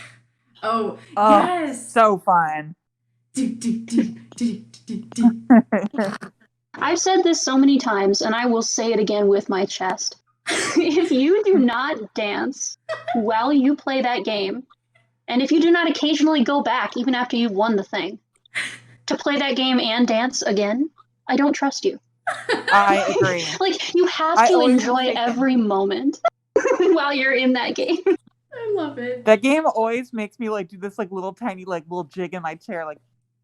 Oh, Oh, yes. so fun. Do, do, do, do, do, do. I've said this so many times, and I will say it again with my chest. If you do not dance while you play that game, and if you do not occasionally go back, even after you've won the thing, to play that game and dance again, I don't trust you. I agree. Like, you have I to always enjoy think- every moment while you're in that game. I love it. That game always makes me like do this like little tiny like little jig in my chair like.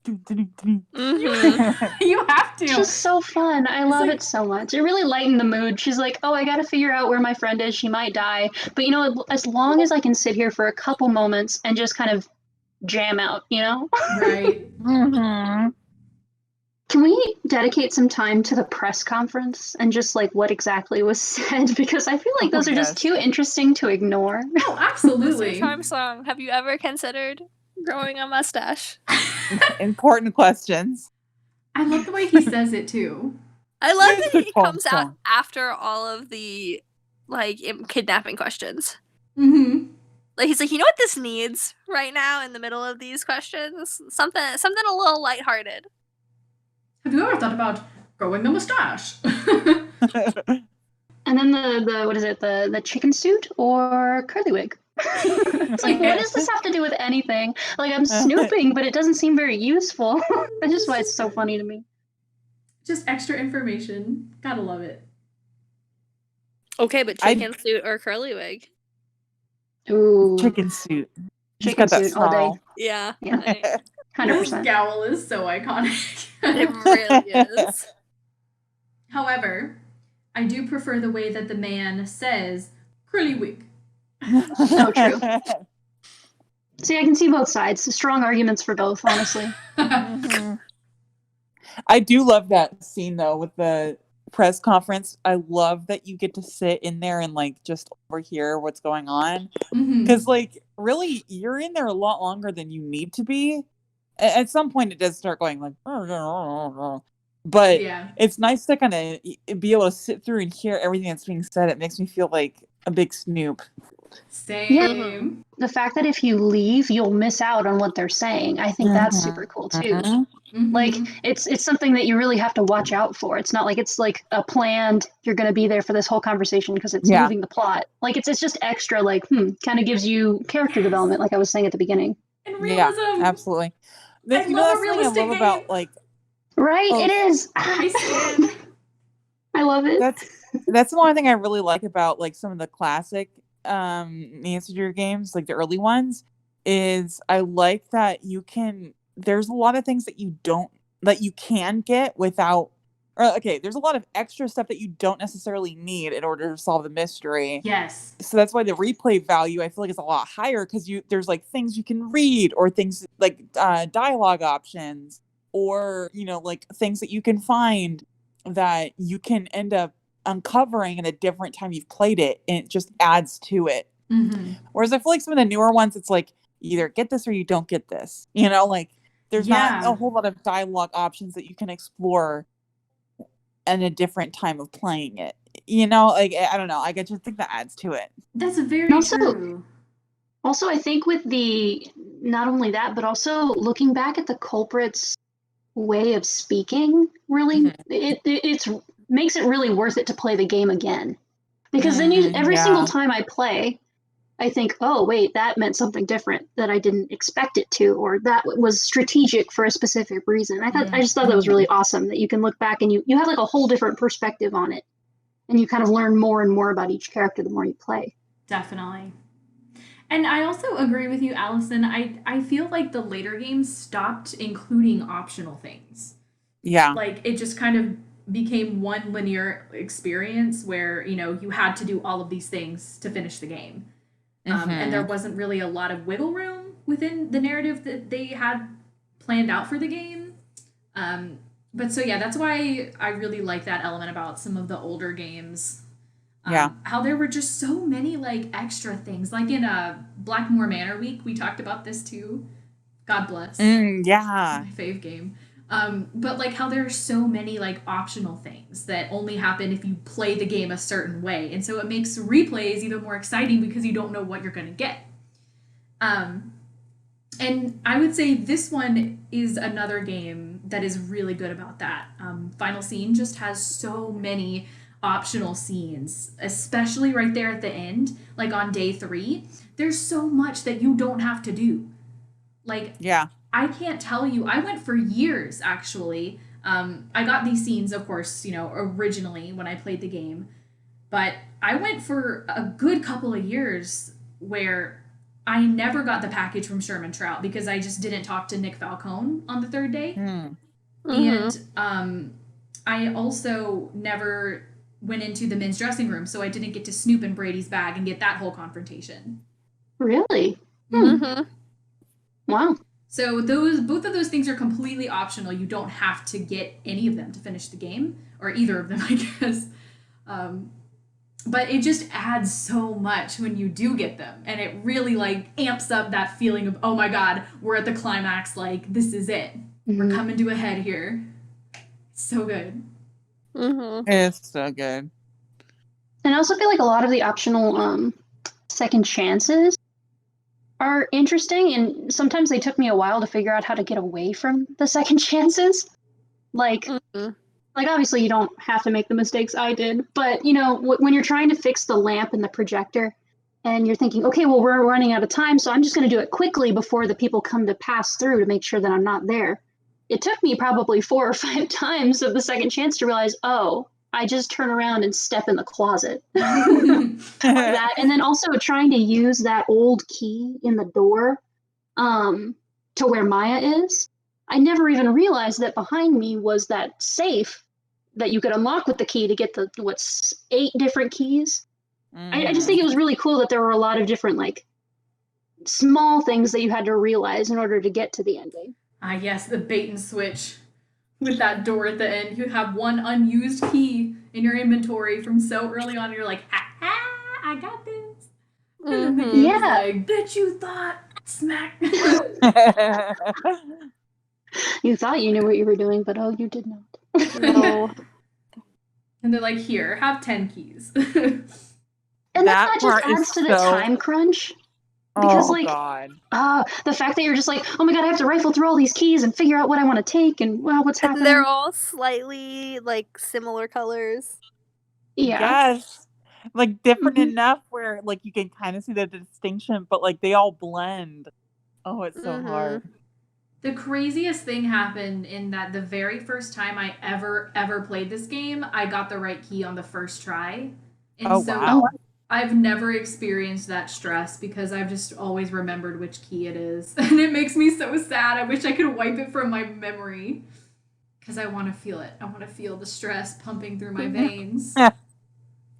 Dun, dun, dun, Mhm. You have to. It's just so fun. I love like- it so much. It really lightened the mood. She's like, oh, I gotta figure out where my friend is. She might die. But as long as I can sit here for a couple moments and just kind of jam out, Right. Mhm. Can we dedicate some time to the press conference and just like what exactly was said? Because I feel like those are just yes. too interesting to ignore. Oh, absolutely. Charm song. Have you ever considered growing a mustache? Important questions. I love the way he says it too. I love that Good he charm comes out song. after all of the like kidnapping questions. Mm-hmm. Like he's like, you know what this needs right now in the middle of these questions? Something a little lighthearted. Have you ever thought about growing a mustache? And then the what is it? The chicken suit or curly wig? It's like, what does this have to do with anything? Like, I'm snooping, but it doesn't seem very useful. That's just why it's so funny to me. Just extra information. Gotta love it. Okay, but chicken suit or curly wig? Ooh, Chicken suit. Chicken suit all day. Yeah. Yeah. This 100%. scowl is so iconic. It really is. However, I do prefer the way that the man says curly wig. So true. See, I can see both sides. Strong arguments for both, honestly. I do love that scene though with the press conference. I love that you get to sit in there and like just overhear what's going on, because like really you're in there a lot longer than you need to be. At some point it does start going like, but it's nice to kind of be able to sit through and hear everything that's being said. It makes me feel like a big snoop. Same. Yeah. The fact that if you leave, you'll miss out on what they're saying. I think that's super cool too. Like it's something that you really have to watch out for. It's not like it's like a planned, you're going to be there for this whole conversation because it's moving the plot. Like it's just extra, like, kind of gives you character development, like I was saying at the beginning. And realism. Yeah, absolutely. I love a realistic game. About like, right, it is. I love it. That's the one thing I really like about like some of the classic Nancy Drew games, like the early ones, is I like that there's a lot of things that you can get without, there's a lot of extra stuff that you don't necessarily need in order to solve the mystery. Yes. So that's why the replay value I feel like is a lot higher, because there's like things you can read, or things like dialogue options, or like things that you can find that you can end up uncovering at a different time you've played it, and it just adds to it. Whereas I feel like some of the newer ones, it's like you either get this or you don't get this, like there's not a whole lot of dialogue options that you can explore in a different time of playing it, like I don't know, I just think that adds to it. That's very true. Also, I think with not only that, but also looking back at the culprit's way of speaking, really, it makes it really worth it to play the game again. Because then every single time I play, I think, oh, wait, that meant something different that I didn't expect it to, or that was strategic for a specific reason. I just thought that was really awesome that you can look back and you have like a whole different perspective on it. And you kind of learn more and more about each character the more you play. Definitely. And I also agree with you, Allison. I feel like the later games stopped including optional things. Yeah. Like it just kind of became one linear experience where, you had to do all of these things to finish the game. And there wasn't really a lot of wiggle room within the narrative that they had planned out for the game. But so, that's why I really like that element about some of the older games. How there were just so many, like, extra things. Like in Blackmore Manor Week, we talked about this too. God bless. Yeah. My fave game. But like how there are so many like optional things that only happen if you play the game a certain way. And so it makes replays even more exciting because you don't know what you're going to get. And I would say this one is another game that is really good about that. Final Scene just has so many optional scenes, especially right there at the end, like on day 3. There's so much that you don't have to do. Like, I can't tell you. I went for years, actually. I got these scenes, of course, originally when I played the game. But I went for a good couple of years where I never got the package from Sherman Trout because I just didn't talk to Nick Falcone on the 3rd day. And I also never went into the men's dressing room, so I didn't get to snoop in Brady's bag and get that whole confrontation. Really? Wow. So both of those things are completely optional. You don't have to get any of them to finish the game, or either of them, I guess. But it just adds so much when you do get them, and it really like amps up that feeling of, oh my god, we're at the climax. Like this is it. We're coming to a head here. It's so good. It's so good. And I also feel like a lot of the optional second chances are interesting, and sometimes they took me a while to figure out how to get away from the second chances. Like, like obviously you don't have to make the mistakes I did, but you know, when you're trying to fix the lamp and the projector, and you're thinking, okay, well, we're running out of time, so I'm just going to do it quickly before the people come to pass through to make sure that I'm not there. It took me probably 4 or 5 times of the second chance to realize, oh, I just turn around and step in the closet. That, and then also trying to use that old key in the door to where Maya is. I never even realized that behind me was that safe that you could unlock with the key to get the, 8 different keys. I just think it was really cool that there were a lot of different, like, small things that you had to realize in order to get to the ending. Yes, the bait and switch with that door at the end. You have one unused key in your inventory from so early on. You're like, I got this. And then the game's like, bitch, you thought. Smack. You thought you knew what you were doing, but oh, you did not. No. And they're like, here, have 10 keys. And that just adds to the time crunch. Because, the fact that you're just like, oh my god, I have to rifle through all these keys and figure out what I want to take and what's happening. They're all slightly, like, similar colors. Yeah. Yes. Like, different enough where, like, you can kind of see the distinction, but, like, they all blend. Oh, it's so hard. The craziest thing happened in that the very first time I ever played this game, I got the right key on the first try. And wow. I've never experienced that stress because I've just always remembered which key it is. And it makes me so sad. I wish I could wipe it from my memory because I want to feel it. I want to feel the stress pumping through my veins.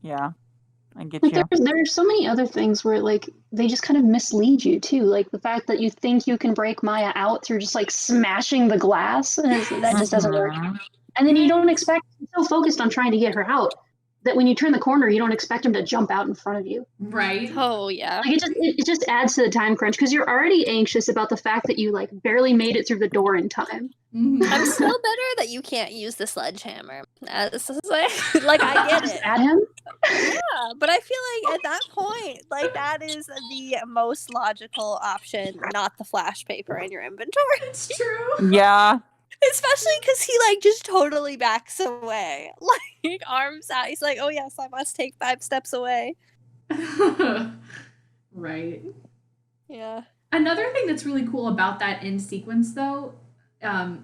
Yeah, I get like, you. There are so many other things where, like, they just kind of mislead you, too. Like, the fact that you think you can break Maya out through just, like, smashing the glass. And that just doesn't work. And then you don't expect, you're so focused on trying to get her out, that when you turn the corner, you don't expect him to jump out in front of you. Right. Oh, yeah. Like, it just adds to the time crunch because you're already anxious about the fact that you, like, barely made it through the door in time. I'm still bitter that you can't use the sledgehammer. This is like I get it. At him? Yeah, but I feel like at that point, like, that is the most logical option, not the flash paper in your inventory. It's true. Yeah. Especially because he, like, just totally backs away. Like, arms out. He's like, oh, yes, I must take 5 steps away. Right. Yeah. Another thing that's really cool about that end sequence, though,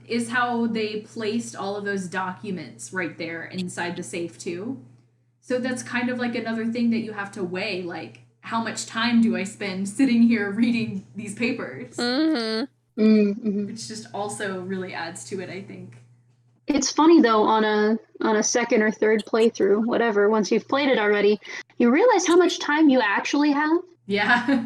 is how they placed all of those documents right there inside the safe, too. So that's kind of like another thing that you have to weigh, like, how much time do I spend sitting here reading these papers? Which just also really adds to it, I think. It's funny though, on a second or third playthrough, whatever, once you've played it already, you realize how much time you actually have. Yeah.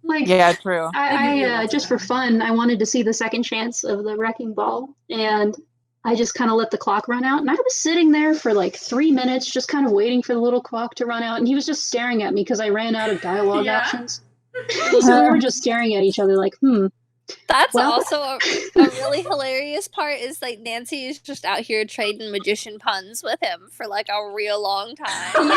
Like, yeah, true. I just for fun, I wanted to see the second chance of the wrecking ball, and I just kind of let the clock run out, and I was sitting there for like 3 minutes, just kind of waiting for the little clock to run out, and he was just staring at me because I ran out of dialogue options. So we were just staring at each other like, That's also a really hilarious part is, like, Nancy is just out here trading magician puns with him for, like, a real long time.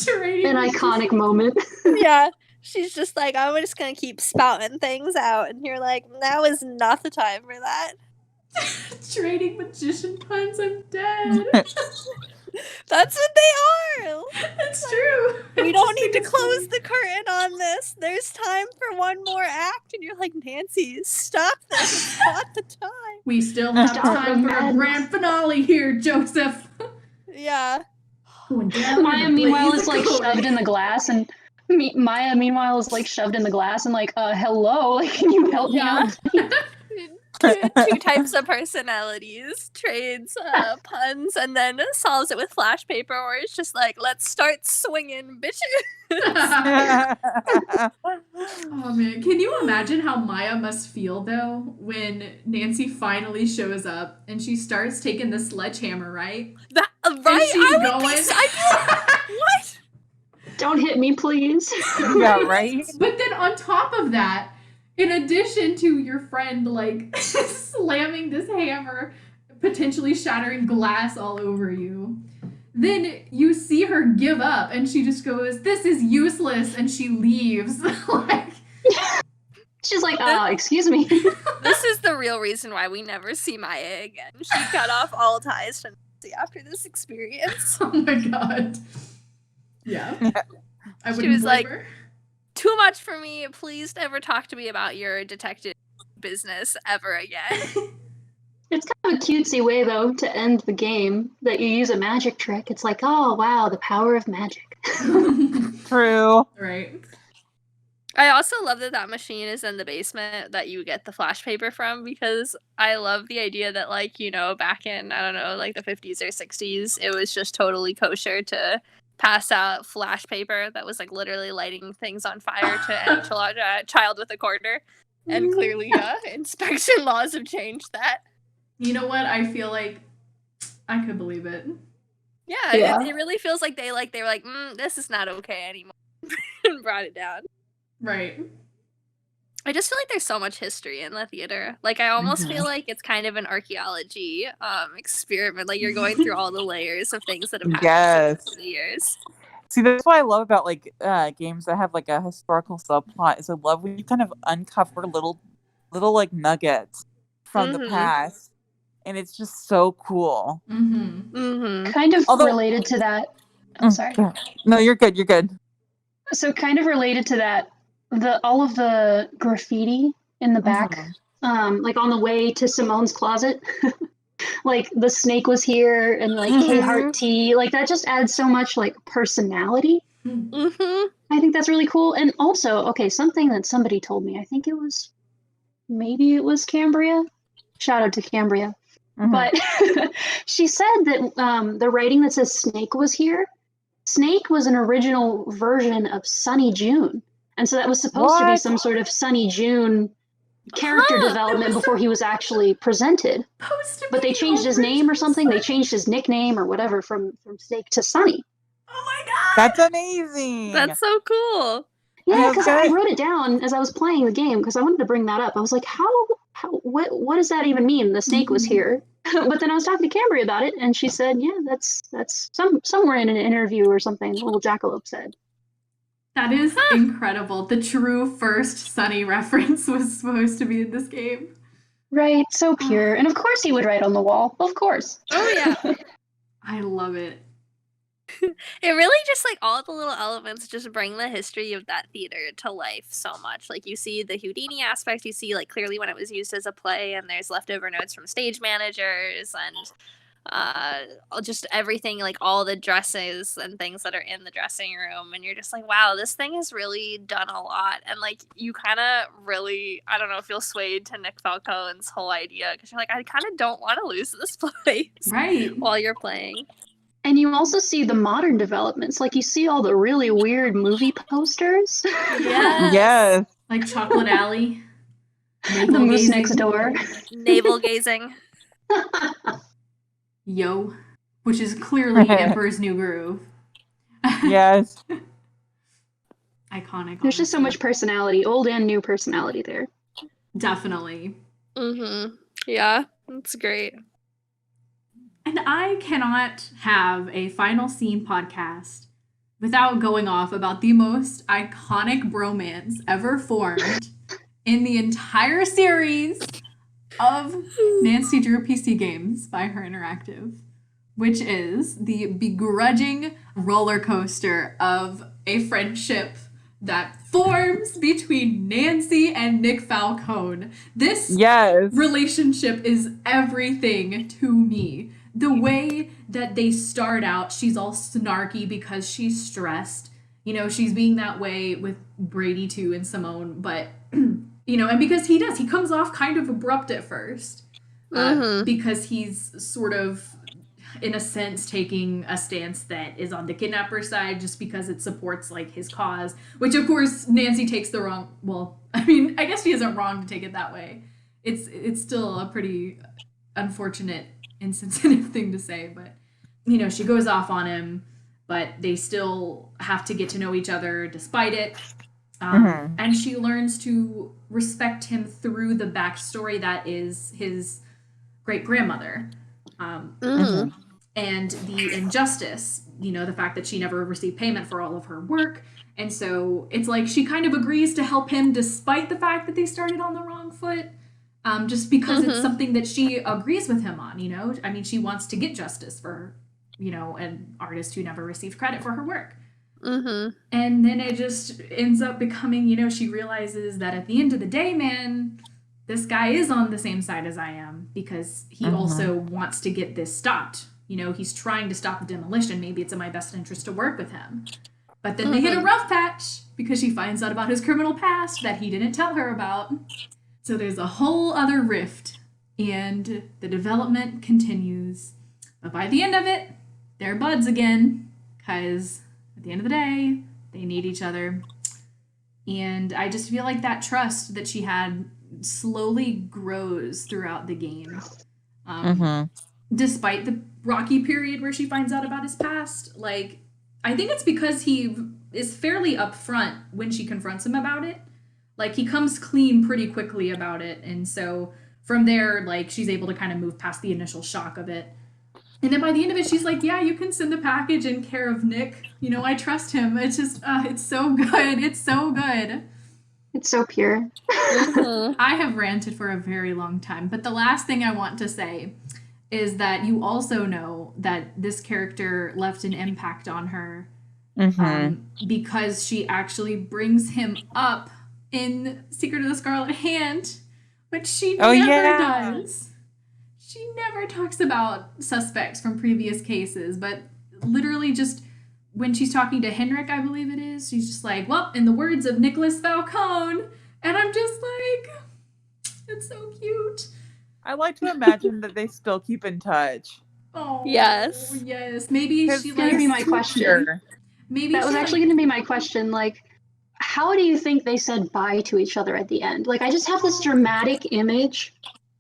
An iconic moment. Yeah. She's just like, I'm just gonna keep spouting things out. And you're like, now is not the time for that. Trading magician puns, I'm dead. That's what they are. That's true. We don't need to close the curtain on this. There's time for one more act. And you're like, Nancy, stop this. It's not the time. We still have time for a grand finale here, Joseph. Yeah. Maya, meanwhile, is like shoved in the glass, and Maya, meanwhile, is like shoved in the glass and like, hello, like, can you help me out? Two types of personalities, trades puns, and then solves it with flash paper, or it's just like, let's start swinging, bitches. Oh man, can you imagine how Maya must feel though when Nancy finally shows up and she starts taking the sledgehammer, right? Right? And she's What? Don't hit me, please. Yeah, right? But then on top of that, in addition to your friend, like, slamming this hammer, potentially shattering glass all over you, then you see her give up and she just goes, "This is useless," and she leaves. Like, she's like, excuse me. This is the real reason why we never see Maya again. She cut off all ties to Nancy after this experience. Oh my god. Yeah. I She wouldn't was blame like, her. too much for me. Please never talk to me about your detective business ever again. It's kind of a cutesy way, though, to end the game, that you use a magic trick. It's like, oh, wow, the power of magic. True. Right. I also love that machine is in the basement that you get the flash paper from, because I love the idea that, like, you know, back in, I don't know, like the 50s or 60s, it was just totally kosher to pass out flash paper that was, like, literally lighting things on fire to any child with a quarter. And clearly, inspection laws have changed that. You know what? I feel like I could believe it. Yeah. It really feels like they were like, this is not okay anymore, and brought it down. Right. I just feel like there's so much history in the theater. Like, I almost feel like it's kind of an archaeology experiment. Like, you're going through all the layers of things that have happened over the years. See, that's what I love about, like, games that have, like, a historical subplot, is I love when you kind of uncover little like, nuggets from the past. And it's just so cool. Kind of related to that. I'm sorry. No, you're good. You're good. So kind of related to that, all of the graffiti in the back, like on the way to Simone's closet, like the snake was here and like K Heart T, like that just adds so much like personality. I think that's really cool. And also, okay, something that somebody told me, I think maybe it was Cambria. Shout out to Cambria. But she said that the writing that says Snake was here, Snake was an original version of Sunny June. And so that was supposed to be some sort of Sunny June character development before he was actually presented. But they changed his name or something. They changed his nickname or whatever from Snake to Sunny. Oh my god! That's amazing! That's so cool! Yeah, because I wrote it down as I was playing the game because I wanted to bring that up. I was like, what does that even mean? The snake was here. But then I was talking to Cambria about it, and she said, yeah, that's somewhere in an interview or something, little Jackalope said. That is incredible. The true first Sunny reference was supposed to be in this game. Right, so pure. And of course he would write on the wall. Of course. Oh, yeah. I love it. It really just, like, all the little elements just bring the history of that theater to life so much. Like, you see the Houdini aspect, you see, like, clearly when it was used as a play, and there's leftover notes from stage managers, and just everything, like, all the dresses and things that are in the dressing room, and you're just like, wow, this thing has really done a lot. And, like, you kind of really, I don't know, feel swayed to Nick Falcone's whole idea, because you're like, I kind of don't want to lose this place while you're playing. And you also see the modern developments. Like, you see all the really weird movie posters. Yes. Like Chocolate Alley. The Moose Next Door. Navel gazing. Yo. Which is clearly Emperor's New Groove. Yes. Iconic. There's just so much personality, old and new personality there. Definitely. Yeah, that's great. And I cannot have a Final Scene podcast without going off about the most iconic bromance ever formed in the entire series of Nancy Drew PC games by Her Interactive, which is the begrudging roller coaster of a friendship that forms between Nancy and Nick Falcone. This relationship is everything to me. The way that they start out, she's all snarky because she's stressed. You know, she's being that way with Brady too and Simone, but, you know, and because he comes off kind of abrupt at first. Because he's sort of, in a sense, taking a stance that is on the kidnapper side just because it supports, like, his cause. Which, of course, Nancy takes the wrong... Well, I mean, I guess she isn't wrong to take it that way. It's still a pretty unfortunate, insensitive thing to say, but, you know, she goes off on him, but they still have to get to know each other despite it. And she learns to respect him through the backstory that is his great-grandmother. and the injustice, the fact that she never received payment for all of her work. And so it's like she kind of agrees to help him despite the fact that they started on the wrong foot, just because it's something that she agrees with him on, I mean, she wants to get justice for, an artist who never received credit for her work. And then it just ends up becoming, she realizes that at the end of the day, man, this guy is on the same side as I am because he also wants to get this stopped. He's trying to stop the demolition. Maybe it's in my best interest to work with him. But then they hit a rough patch because she finds out about his criminal past that he didn't tell her about. So there's a whole other rift, and the development continues. But by the end of it, they're buds again, because at the end of the day, they need each other. And I just feel like that trust that she had slowly grows throughout the game. Despite the rocky period where she finds out about his past, like, I think it's because he is fairly upfront when she confronts him about it. Like, he comes clean pretty quickly about it. And so from there, like, she's able to kind of move past the initial shock of it. And then by the end of it, she's like, yeah, you can send the package in care of Nick. I trust him. It's just, it's so good. It's so good. It's so pure. I have ranted for a very long time. But the last thing I want to say is that you also know that this character left an impact on her because she actually brings him up in Secret of the Scarlet Hand, which she never does. She never talks about suspects from previous cases, but literally just when she's talking to Henrik, I believe it is, she's just like, well, in the words of Nicholas Falcone, and I'm just like, it's so cute. I like to imagine that they still keep in touch. Oh, yes. Maybe she going to be my question. Maybe that was actually going to be my question. Like, how do you think they said bye to each other at the end? Like, I just have this dramatic image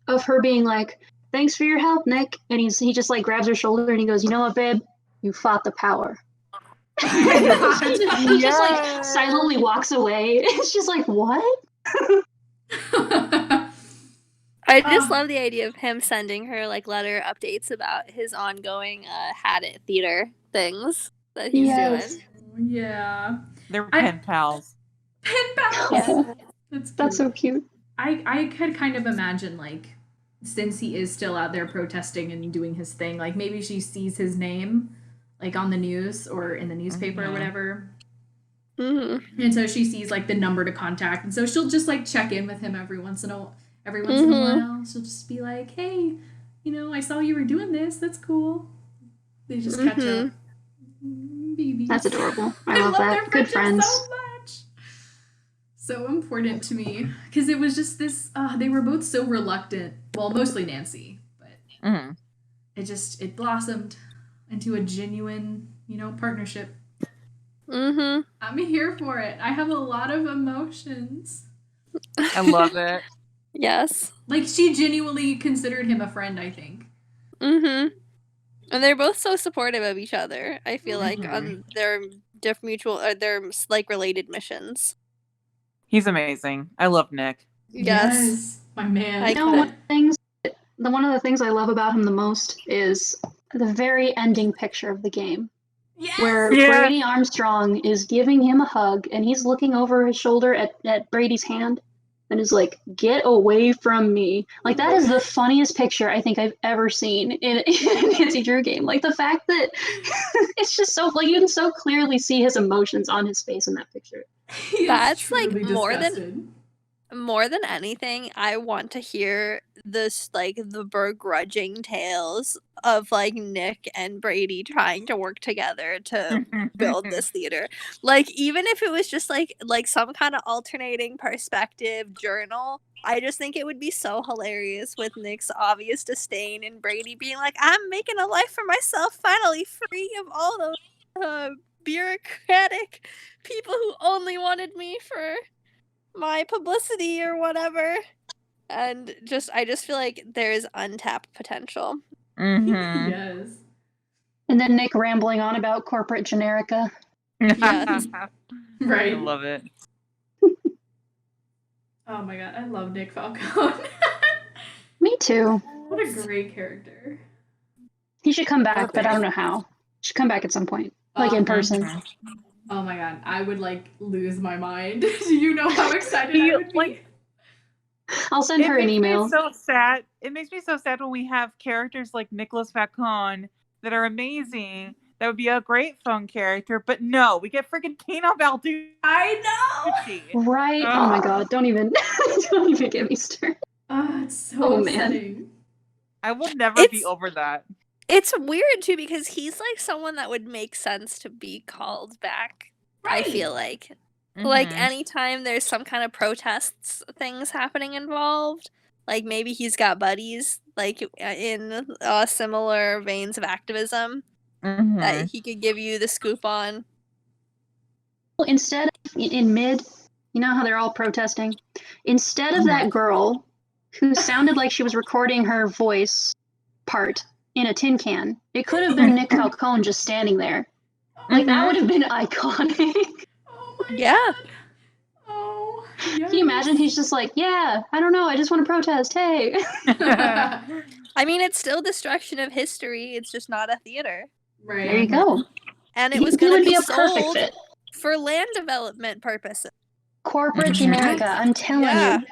of her being like, "Thanks for your help, Nick," and he just like grabs her shoulder and he goes, "You know what, babe? You fought the power." He just like silently walks away. It's just like, what? I just love the idea of him sending her like letter updates about his ongoing Had It theater things that he's doing. Yeah. They're pen pals. Pen pals. Yeah. That's so cute. I could kind of imagine, like, since he is still out there protesting and doing his thing, like maybe she sees his name like on the news or in the newspaper or whatever. And so she sees like the number to contact, and so she'll just like check in with him every once in a while. She'll just be like, hey, I saw you were doing this. That's cool. They just catch up. Babies. That's adorable. I love that. Good friends. So much. So important to me. Because it was just this, they were both so reluctant. Well, mostly Nancy. But it blossomed into a genuine, partnership. I'm here for it. I have a lot of emotions. I love it. Yes. Like, she genuinely considered him a friend, I think. And they're both so supportive of each other, I feel like, on their their like related missions. He's amazing. I love Nick. Yes. My man. One of the things I love about him the most is the very ending picture of the game. Yes! Where Brady Armstrong is giving him a hug, and he's looking over his shoulder at Brady's hand and is like, "Get away from me." Like, that is the funniest picture I think I've ever seen in a Nancy Drew game. Like, the fact that it's just so, like, you can so clearly see his emotions on his face in that picture. That's like more than anything, I want to hear this, like, the begrudging tales of like Nick and Brady trying to work together to build this theater. Like, even if it was just like some kind of alternating perspective journal, I just think it would be so hilarious with Nick's obvious disdain and Brady being like, "I'm making a life for myself, finally free of all those bureaucratic people who only wanted me for my publicity or whatever." And I just feel like there's untapped potential. Yes. And then Nick rambling on about corporate generica. Yes. Right. I love it. Oh my god, I love Nick Falcone. Me too. What a great character. He should come back, but I don't know how. He should come back at some point, like in person. Oh my god, I would like lose my mind. Do you know how excited I would be? I'll send her an email. It makes me so sad. It makes me so sad when we have characters like Nicholas Falcone that are amazing. That would be a great phone character, but no, we get freaking Kano Balducci. I know. Right? Oh my god! Don't even get me started. Oh, it's so upsetting. Man. I will never be over that. It's weird too because he's like someone that would make sense to be called back. Right. I feel like. Like, anytime there's some kind of protests things happening involved, like, maybe he's got buddies, like, in similar veins of activism that he could give you the scoop on. Instead, in mid, you know how they're all protesting? Instead of that girl who sounded like she was recording her voice part in a tin can, it could have been Nick Falcone just standing there. Like, that would have been iconic. Yeah. Oh. Yes. Can you imagine? He's just like, yeah, I don't know. I just want to protest. Hey. I mean, it's still destruction of history. It's just not a theater. Right. There you go. And it was going to be a perfect sold fit for land development purposes. Corporate America. I'm telling you.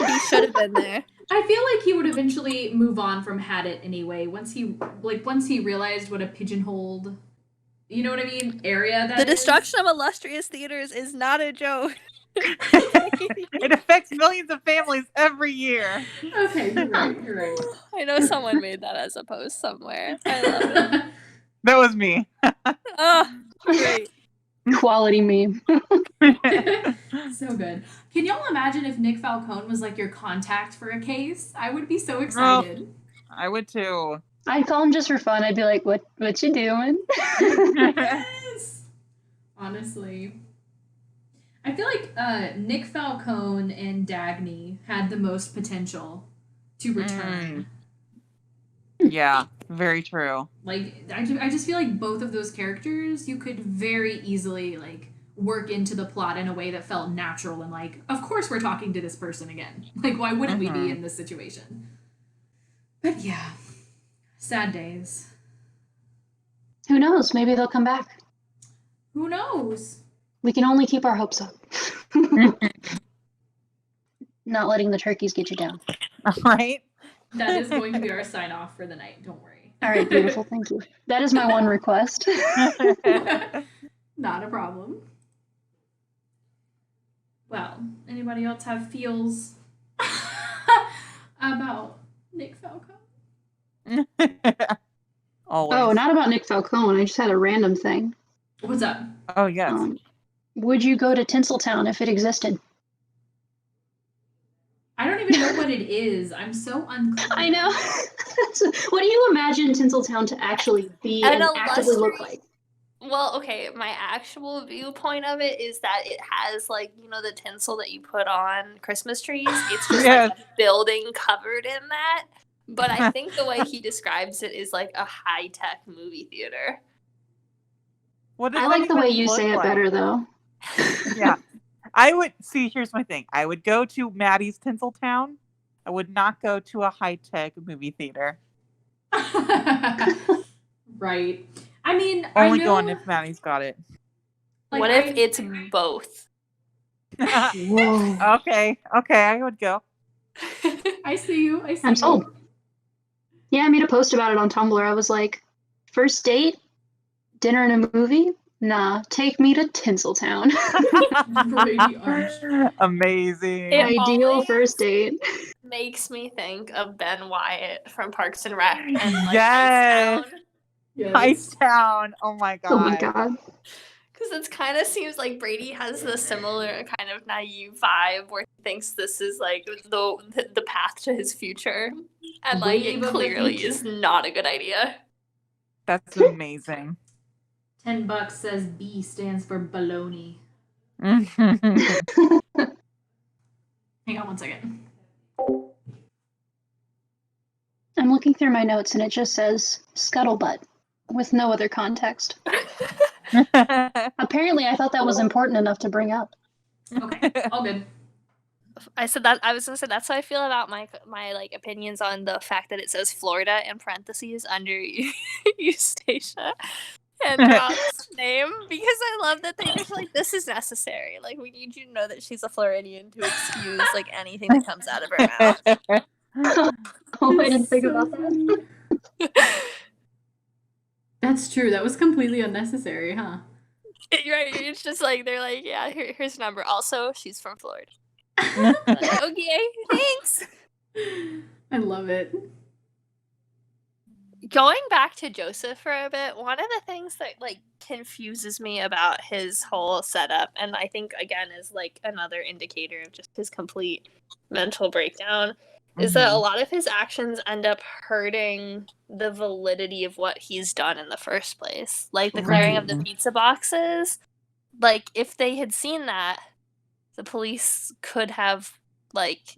He should have been there. I feel like he would eventually move on from Had It anyway. Once he realized what a pigeonholed, you know what I mean, area that the destruction of illustrious theaters is not a joke. It affects millions of families every year. Okay, you're right. I know someone made that as a post somewhere. I love it. That was me. Oh, great. Quality meme. So good. Can y'all imagine if Nick Falcone was like your contact for a case? I would be so excited. Oh, I would too. I'd call him just for fun. I'd be like, what you doing? Yes. Honestly. I feel like Nick Falcone and Dagny had the most potential to return. Yeah, very true. Like, I just feel like both of those characters, you could very easily, like, work into the plot in a way that felt natural and, like, of course we're talking to this person again. Like, why wouldn't we be in this situation? But yeah, sad days. Who knows? Maybe they'll come back. Who knows? We can only keep our hopes up. Not letting the turkeys get you down. Right? That is going to be our sign off for the night. Don't worry. All right, beautiful. Thank you. That is my one request. Not a problem. Well, anybody else have feels about Nick Falcone? Always. Oh, not about Nick Falcone. I just had a random thing. What's up? Oh, yes. Would you go to Tinseltown if it existed? I don't even know what it is. I'm so unclear. I know. What do you imagine Tinseltown to actually be and actively look like? Well, okay, my actual viewpoint of it is that it has, like, you know, the tinsel that you put on Christmas trees. It's just like a building covered in that. But I think the way he describes it is like a high-tech movie theater. I like the way you say it better, though. Yeah. I would, see, here's my thing. I would go to Maddie's Tinseltown. I would not go to a high-tech movie theater. Right. I mean, only going if Maddie's got it. Like, what if it's both? Whoa. Okay, I would go. I see you. I'm sold. Yeah, I made a post about it on Tumblr. I was like, first date, dinner and a movie? Nah, take me to Tinseltown. Amazing. Ideal first date. Makes me think of Ben Wyatt from Parks and Rec. And, like, yes. Yes. Icetown. Oh my god. Oh my god. Because it kind of seems like Brady has the similar kind of naive vibe where he thinks this is like the path to his future. And like it clearly is not a good idea. That's amazing. $10 says B stands for baloney. Hang on one second. I'm looking through my notes and it just says scuttlebutt with no other context. Apparently, I thought that was important enough to bring up. Okay, all good. I said that I was gonna say that's how I feel about my like opinions on the fact that it says Florida in parentheses under Eustacia and Rob's name because I love that they just like, this is necessary. Like, we need you to know that she's a Floridian to excuse like anything that comes out of her mouth. Oh, I didn't think about that. That's true. That was completely unnecessary, huh? Right, it's just like, they're like, yeah, here's a number. Also, she's from Florida. Like, okay, thanks. I love it. Going back to Joseph for a bit, one of the things that like confuses me about his whole setup, and I think again is like another indicator of just his complete mental breakdown, is that a lot of his actions end up hurting the validity of what he's done in the first place. Like the clearing of the pizza boxes. Like if they had seen that, the police could have like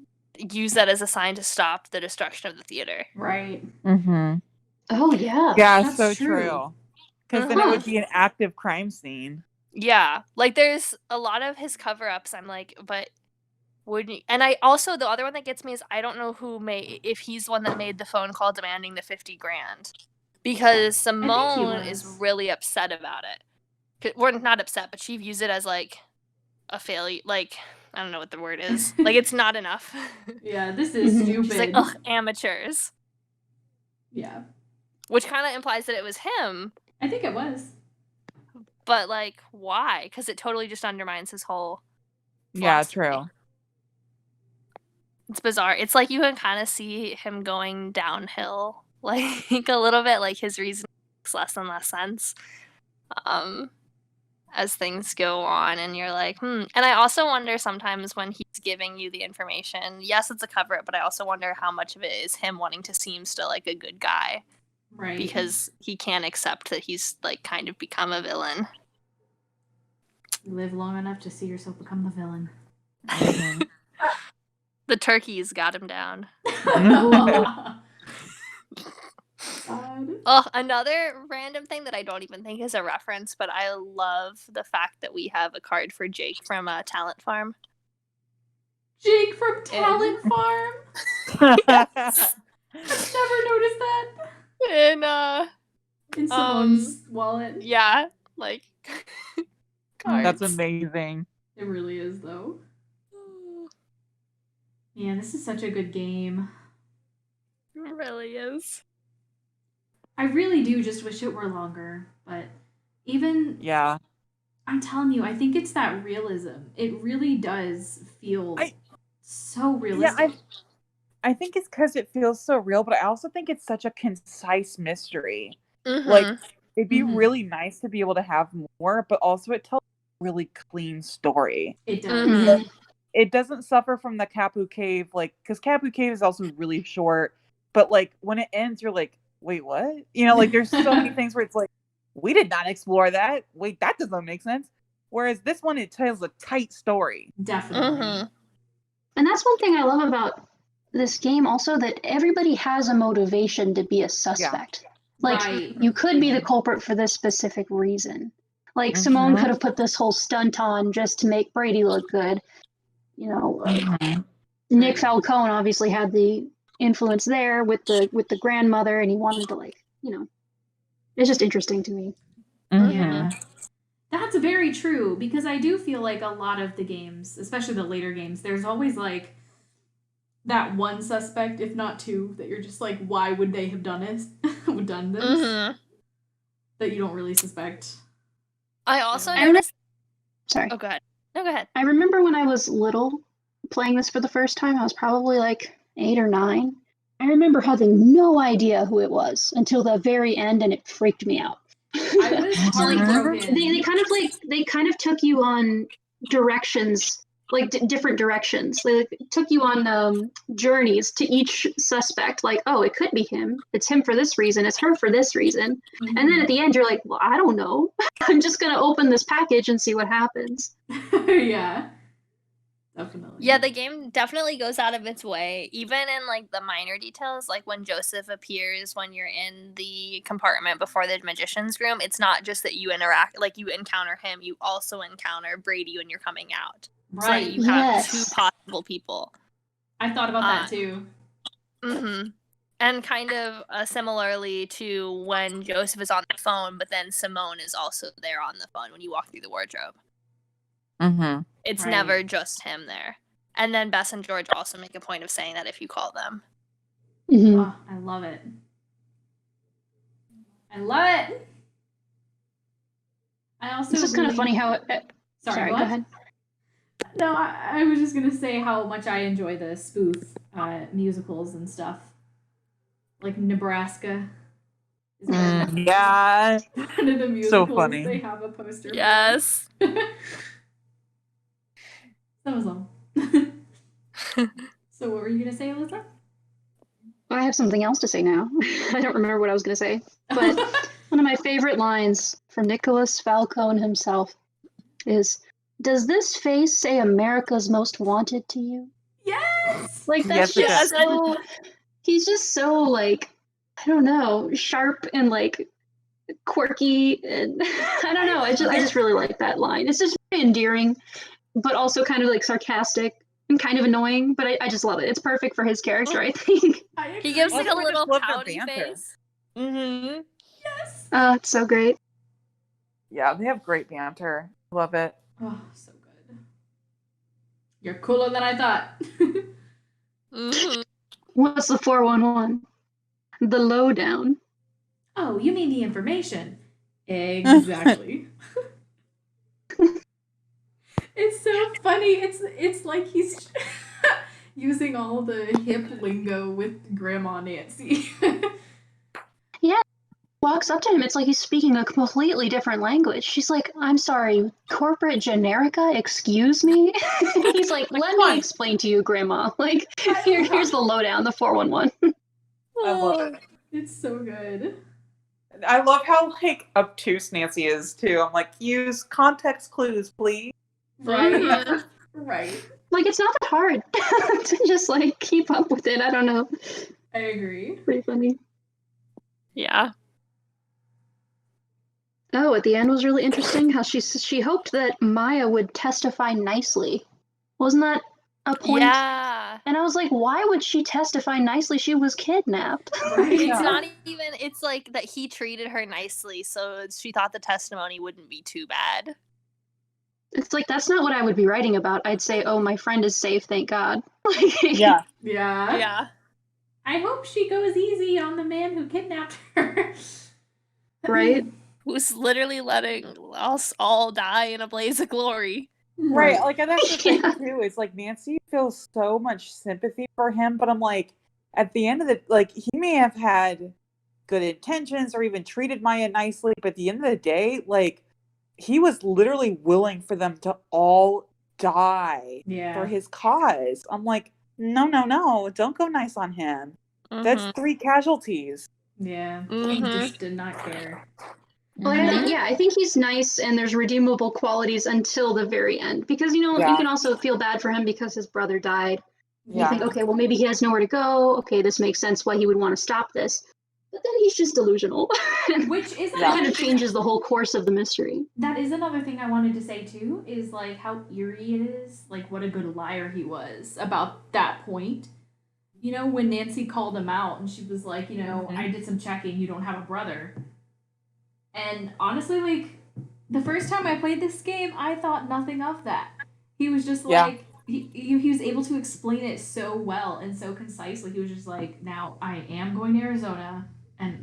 used that as a sign to stop the destruction of the theater. Right. Mm-hmm. Oh yeah. Yeah, That's so true. true. Because then it would be an active crime scene. Yeah, like there's a lot of his cover-ups. I'm like, but wouldn't you? And I also, the other one that gets me is I don't know if he's the one that made the phone call demanding the 50 grand, because Simone is really upset about it. We're not upset, but she views it as like a failure. Like, I don't know what the word is. Like, it's not enough. Yeah, this is stupid. She's like, ugh, amateurs. Yeah. Which kind of implies that it was him. I think it was. But, like, why? Because it totally just undermines his whole philosophy. Yeah, true. It's bizarre. It's like you can kind of see him going downhill, like, a little bit, like, his reason makes less and less sense as things go on, and you're like, And I also wonder sometimes when he's giving you the information, yes, it's a cover-up, but I also wonder how much of it is him wanting to seem still like a good guy. Right. Because he can't accept that he's, like, kind of become a villain. You live long enough to see yourself become the villain. The turkeys got him down. Oh, another random thing that I don't even think is a reference, but I love the fact that we have a card for Jake from Talent Farm. Jake from Talent Farm? I've never noticed that. In Simone's wallet. Yeah, like cards. That's amazing. It really is, though. Yeah, this is such a good game. It really is. I really do just wish it were longer, but even... Yeah. I'm telling you, I think it's that realism. It really does feel so realistic. Yeah, I think it's because it feels so real, but I also think it's such a concise mystery. Like, it'd be really nice to be able to have more, but also it tells a really clean story. It does. It doesn't suffer from the Kapu Cave, like, because Kapu Cave is also really short, but, like, when it ends, you're like, wait, what? You know, like, there's so many things where it's like, we did not explore that. Wait, that doesn't make sense. Whereas this one, it tells a tight story. Definitely. And that's one thing I love about this game also, that everybody has a motivation to be a suspect. Like, you could be the culprit for this specific reason. Like, Simone could have put this whole stunt on just to make Brady look good. You know, Nick Falcone obviously had the influence there with the grandmother, and he wanted to, like, you know, it's just interesting to me. Yeah. That's very true, because I do feel like a lot of the games, especially the later games, there's always like that one suspect, if not two, that you're just like, why would they have done this? That you don't really suspect. I also noticed... Sorry. Oh, go ahead. No, go ahead. I remember when I was little playing this for the first time, I was probably like 8 or 9. I remember having no idea who it was until the very end, and it freaked me out. I was heartbroken. They kind of took you on directions, like different directions. They took you on journeys to each suspect. Like, oh, it could be him. It's him for this reason. It's her for this reason. And then at the end, you're like, well, I don't know. I'm just gonna open this package and see what happens. Yeah. Definitely. Yeah, the game definitely goes out of its way, even in like the minor details, like when Joseph appears when you're in the compartment before the magician's room. It's not just that you you encounter him, you also encounter Brady when you're coming out. Right. So you have two possible people. I thought about that too. And And kind of similarly to when Joseph is on the phone, but then Simone is also there on the phone when you walk through the wardrobe. Mm-hmm. It's Right. never just him there. And then Bess and George also make a point of saying that if you call them. Mhm. Oh, I love it. I love it. I also This is kind of funny how. Sorry, Go ahead. No, I was just gonna say how much I enjoy the spoof musicals and stuff, like Nebraska. Is Yeah. one of the musicals funny. they have a poster. Yes. That was all. So what were you gonna say, Alyssa? I have something else to say now. I don't remember what I was going to say. But one of my favorite lines from Nicholas Falcone himself is, "Does this face say America's Most Wanted to you?" Yes. Like, that's Yes, just so... He's just so, like, I don't know, sharp and, like, quirky. And I don't know. I just really like that line. It's just very endearing, but also kind of, like, sarcastic. And kind of annoying, but I just love it. It's perfect for his character, I think. He gives like a Also, I just little love their pouty banter. face. Mm-hmm. Yes. Oh, it's so great. Yeah, they have great banter. Love it. Oh, so good. You're cooler than I thought. Mm-hmm. What's the 411? The lowdown. Oh, you mean the information? Exactly. It's so funny. It's like he's using all the hip lingo with Grandma Nancy. Walks up to him, it's like he's speaking a completely different language. She's like, "I'm sorry, corporate generica, excuse me?" He's like, "Let me explain to you, Grandma. Like, here's the lowdown, the 411. I love it. It's so good. I love how like obtuse Nancy is too. I'm like, use context clues, please. Right? Mhm. Right. Like, it's not that hard to just, like, keep up with it. I don't know. I agree. Pretty funny. Yeah. Oh, at the end was really interesting how she hoped that Maya would testify nicely. Wasn't that a point? Yeah. And I was like, why would she testify nicely? She was kidnapped. Right. It's Yeah. not even, it's like that he treated her nicely, so she thought the testimony wouldn't be too bad. It's like, that's not what I would be writing about. I'd say, oh, my friend is safe, thank God. Yeah. Yeah. Yeah. I hope she goes easy on the man who kidnapped her. Right? Who's literally letting us all die in a blaze of glory. Right. Like, and that's the thing Yeah. too. Is like Nancy feels so much sympathy for him, but I'm like, at the end of the like, he may have had good intentions or even treated Maya nicely, but at the end of the day, like, he was literally willing for them to all die Yeah. for his cause. I'm like, no, don't go nice on him. That's 3 casualties. Yeah. He Mhm. just did not care. Well, I think he's nice and there's redeemable qualities until the very end. Because, you Yeah. can also feel bad for him because his brother died. You Yeah. think, okay, well, maybe he has nowhere to go. Okay, this makes sense why he would want to stop this. But then he's just delusional. Which is It kind of changes the whole course of the mystery. That is another thing I wanted to say too, is like how eerie it is, like what a good liar he was about that point. You know, when Nancy called him out and she was like, you know, I did some checking, you don't have a brother. And honestly, like, the first time I played this game, I thought nothing of that. He was just like, he was able to explain it so well and so concisely. He was just like, now I am going to Arizona,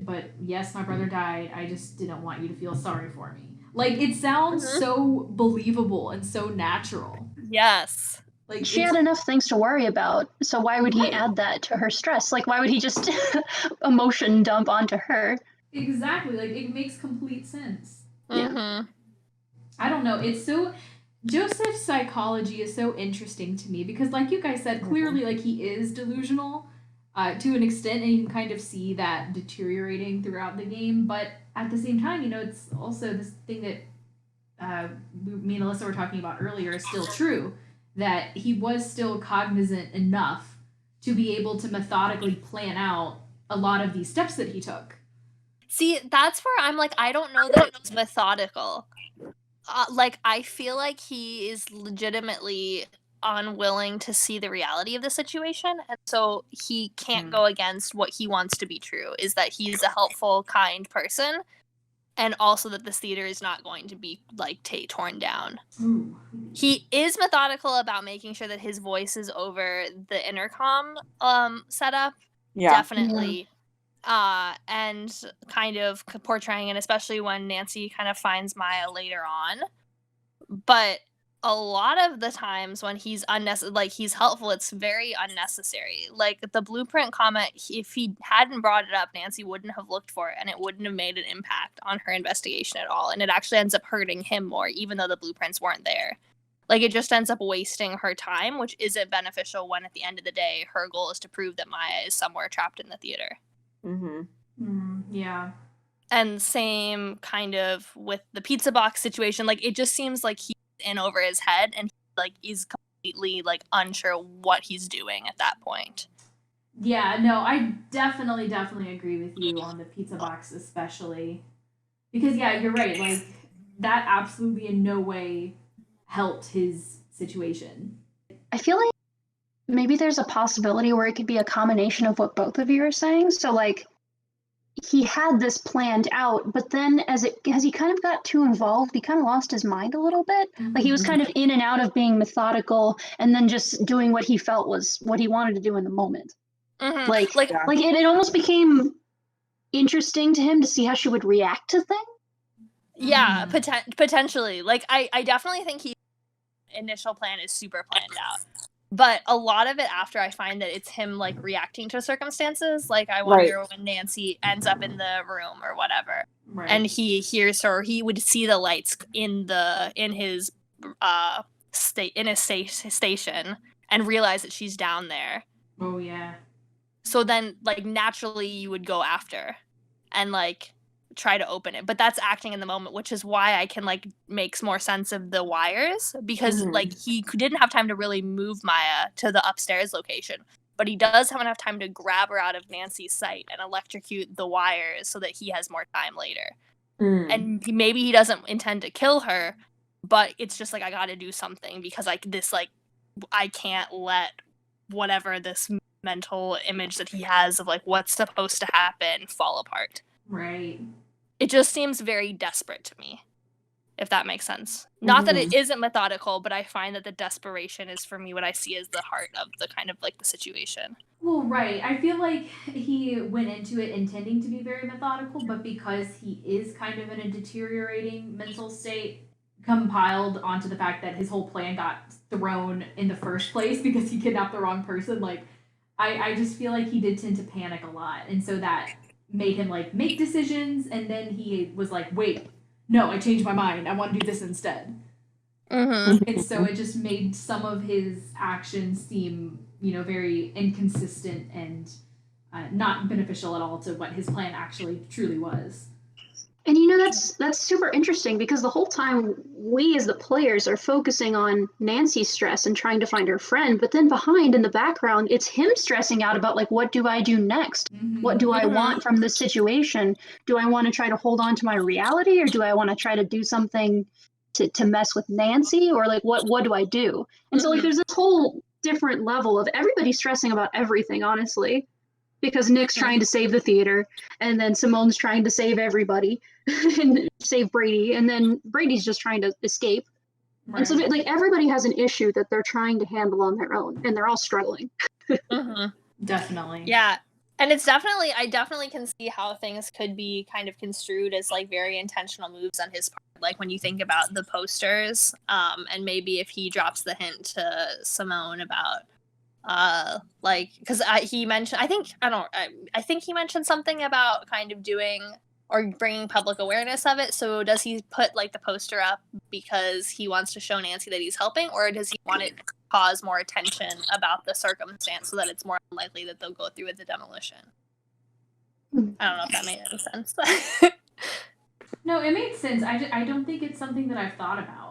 but yes, my brother died. I just didn't want you to feel sorry for me. Like, it sounds so believable and so natural. Yes. Like, She had enough things to worry about, so why would he add that to her stress? Like, why would he just emotion dump onto her? Exactly. Like, it makes complete sense. Mm-hmm. I don't know. It's so... Joseph's psychology is so interesting to me because, like you guys said, clearly, like, he is delusional to an extent, and you can kind of see that deteriorating throughout the game. But at the same time, you know, it's also this thing that me and Alyssa were talking about earlier is still true, that he was still cognizant enough to be able to methodically plan out a lot of these steps that he took. See, that's where I'm like, I don't know that it was methodical. Like, I feel like he is legitimately unwilling to see the reality of the situation, and so he can't go against what he wants to be true, is that he's a helpful, kind person, and also that this theater is not going to be like torn down. Ooh. He is methodical about making sure that his voice is over the intercom setup. Yeah. Definitely. And kind of portraying it, especially when Nancy kind of finds Maya later on. But a lot of the times when he's he's helpful, it's very unnecessary. Like the blueprint comment, if he hadn't brought it up, Nancy wouldn't have looked for it, and it wouldn't have made an impact on her investigation at all. And it actually ends up hurting him more, even though the blueprints weren't there. Like, it just ends up wasting her time, which isn't beneficial when, at the end of the day, her goal is to prove that Maya is somewhere trapped in the theater. Yeah. And same kind of with the pizza box situation. Like, it just seems like he's in over his head, and he's completely unsure what he's doing at that point. Yeah, no, I definitely agree with you on the pizza box, especially because you're right. Like, that absolutely in no way helped his situation. I feel like maybe there's a possibility where it could be a combination of what both of you are saying. So he had this planned out, but then as he kind of got too involved, he kind of lost his mind a little bit. Like, he was kind of in and out of being methodical and then just doing what he felt was what he wanted to do in the moment. It almost became interesting to him to see how she would react to things. Yeah, potentially. I definitely think his initial plan is super planned out. But a lot of it after, I find that it's him reacting to circumstances. I wonder when Nancy ends up in the room or whatever, and he hears her. He would see the lights in his station and realize that she's down there. Oh yeah. So then, naturally, you would go after and try to open it, but that's acting in the moment, which is why I can makes more sense of the wires, because he didn't have time to really move Maya to the upstairs location, but he does have enough time to grab her out of Nancy's sight and electrocute the wires so that he has more time later. And maybe he doesn't intend to kill her, but it's just I gotta do something because I can't let whatever this mental image that he has of what's supposed to happen fall apart. Right. It just seems very desperate to me, if that makes sense. Not that it isn't methodical, but I find that the desperation is, for me, what I see as the heart of the kind of the situation. Well, right. I feel like he went into it intending to be very methodical, but because he is kind of in a deteriorating mental state, compiled onto the fact that his whole plan got thrown in the first place because he kidnapped the wrong person, I just feel like he did tend to panic a lot. And so that made him make decisions, and then he was wait, no, I changed my mind, I want to do this instead. And so it just made some of his actions seem very inconsistent and not beneficial at all to what his plan actually truly was. And that's super interesting, because the whole time we as the players are focusing on Nancy's stress and trying to find her friend, but then behind in the background, it's him stressing out about what do I do next? What do I want from this situation? Do I want to try to hold on to my reality, or do I want to try to do something to mess with Nancy, or what do I do? And so there's this whole different level of everybody stressing about everything, honestly. Because Nick's trying to save the theater, and then Simone's trying to save everybody and save Brady, and then Brady's just trying to escape. Right. And so everybody has an issue that they're trying to handle on their own, and they're all struggling. Definitely. Yeah. And it's I definitely can see how things could be kind of construed as very intentional moves on his part. When you think about the posters, and maybe if he drops the hint to Simone about because he mentioned, I think he mentioned something about kind of doing or bringing public awareness of it. So does he put the poster up because he wants to show Nancy that he's helping, or does he want it to cause more attention about the circumstance so that it's more unlikely that they'll go through with the demolition? I don't know if that made any sense. No, it makes sense. I don't think it's something that I've thought about.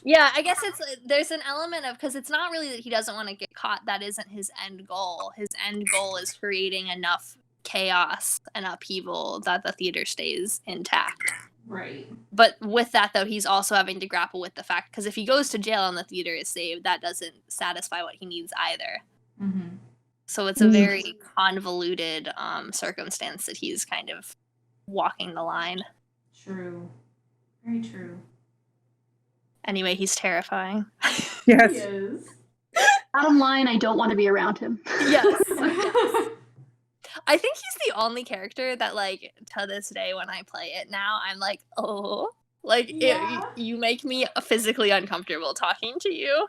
Yeah, I guess there's an element of, because it's not really that he doesn't want to get caught. That isn't his end goal. His end goal is creating enough chaos and upheaval that the theater stays intact. Right. But with that, though, he's also having to grapple with the fact, because if he goes to jail and the theater is saved, that doesn't satisfy what he needs either. Mm-hmm. So it's a very convoluted circumstance that he's kind of walking the line. True. Very true. Anyway, he's terrifying. Yes. He is. Bottom line, I don't want to be around him. Yes. I think he's the only character that, like, to this day when I play it now, I'm like, oh, like, you make me physically uncomfortable talking to you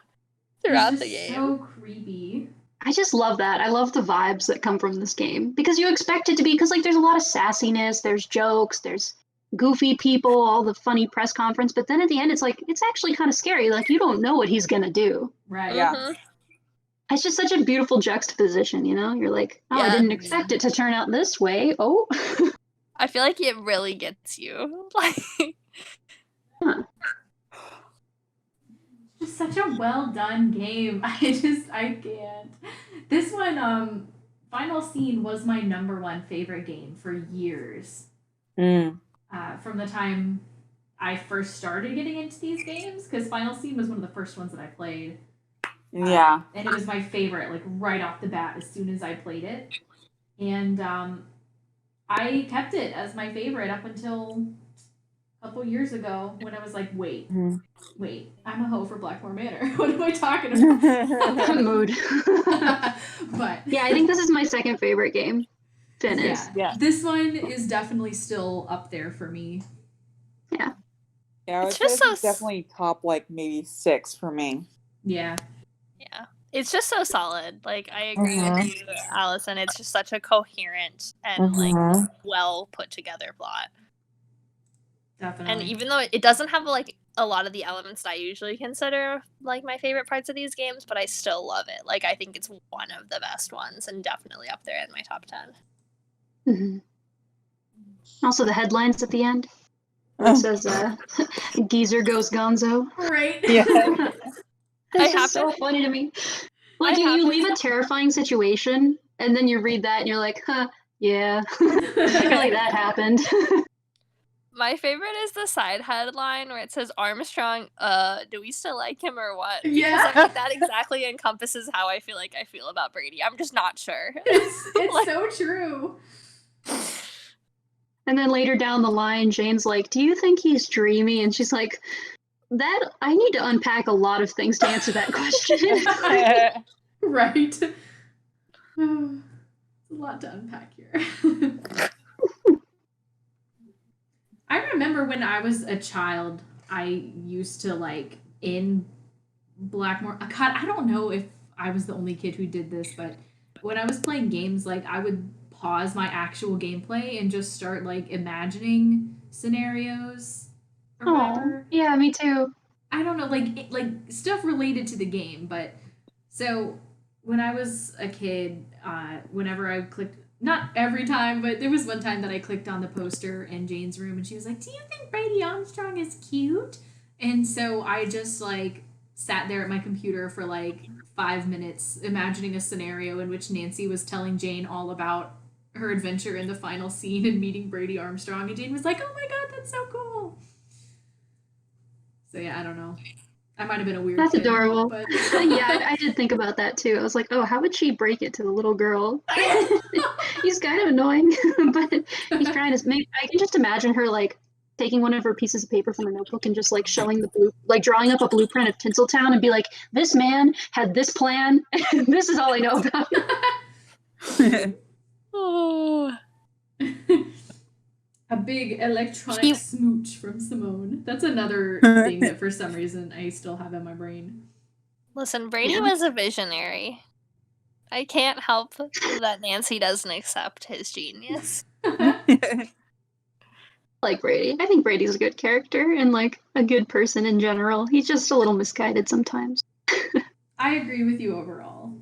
throughout the game. So creepy. I just love that. I love the vibes that come from this game because you expect it to be, because like there's a lot of sassiness, there's jokes, there's goofy people, all the funny press conference, but then at the end it's like it's actually kind of scary. Like you don't know what he's gonna do. Right. Yeah. It's just such a beautiful juxtaposition, you know? You're like, oh, I didn't expect it to turn out this way. Oh. I feel like it really gets you. Like, just such a well done game. I can't. This one, Final Scene was my #1 favorite game for years. From the time I first started getting into these games, because Final Scene was one of the first ones that I played. Yeah. And it was my favorite, like right off the bat, as soon as I played it. And I kept it as my favorite up until a couple years ago when I was like, wait, I'm a hoe for Blackmore Manor. What am I talking about? Mood. But yeah, I think this is my second favorite game. Finished. Yeah. This one is definitely still up there for me. Yeah. Yeah, It's just so definitely top like maybe 6 for me. Yeah. Yeah. It's just so solid. Like, I agree with you, Allison. It's just such a coherent and like well put together plot. Definitely. And even though it doesn't have like a lot of the elements that I usually consider like my favorite parts of these games, but I still love it. Like, I think it's one of the best ones and definitely up there in my top 10. Also, the headlines at the end. It says, Geezer goes gonzo. Right. Yeah. That's just so funny to me. Like, you leave a terrifying situation, and then you read that, and you're like, huh, yeah. I feel like that happened. My favorite is the side headline where it says, Armstrong, do we still like him or what? Yeah. Because I mean, that exactly encompasses how I feel like I feel about Brady. I'm just not sure. It's Like, so true. And then later down the line, Jane's like, do you think he's dreamy? And she's like, that I need to unpack a lot of things to answer that question. Right. There's a lot to unpack here. I remember when I was a child, I used to like in Blackmore. God, I don't know if I was the only kid who did this, but when I was playing games, like I would pause my actual gameplay and just start like imagining scenarios or whatever. Yeah, me too. I don't know, like stuff related to the game. But so when I was a kid, whenever I clicked, not every time, but there was one time that I clicked on the poster in Jane's room and she was like, do you think Brady Armstrong is cute? And so I just like sat there at my computer for like 5 minutes imagining a scenario in which Nancy was telling Jane all about her adventure in the final scene and meeting Brady Armstrong, and Jane was like, oh my god, that's so cool. So yeah, I don't know. I might have been a weird That's kid, adorable. but Yeah, I did think about that too. I was like, oh, how would she break it to the little girl? He's kind of annoying, but he's trying to make. I can just imagine her like taking one of her pieces of paper from her notebook and just like showing drawing up a blueprint of Tinseltown and be like, this man had this plan, and this is all I know about him. oh. A big electronic smooch from Simone. That's another thing that for some reason I still have in my brain. Listen, Brady was a visionary. I can't help that Nancy doesn't accept his genius. Like Brady. I think Brady's a good character and like a good person in general. He's just a little misguided sometimes. I agree with you overall.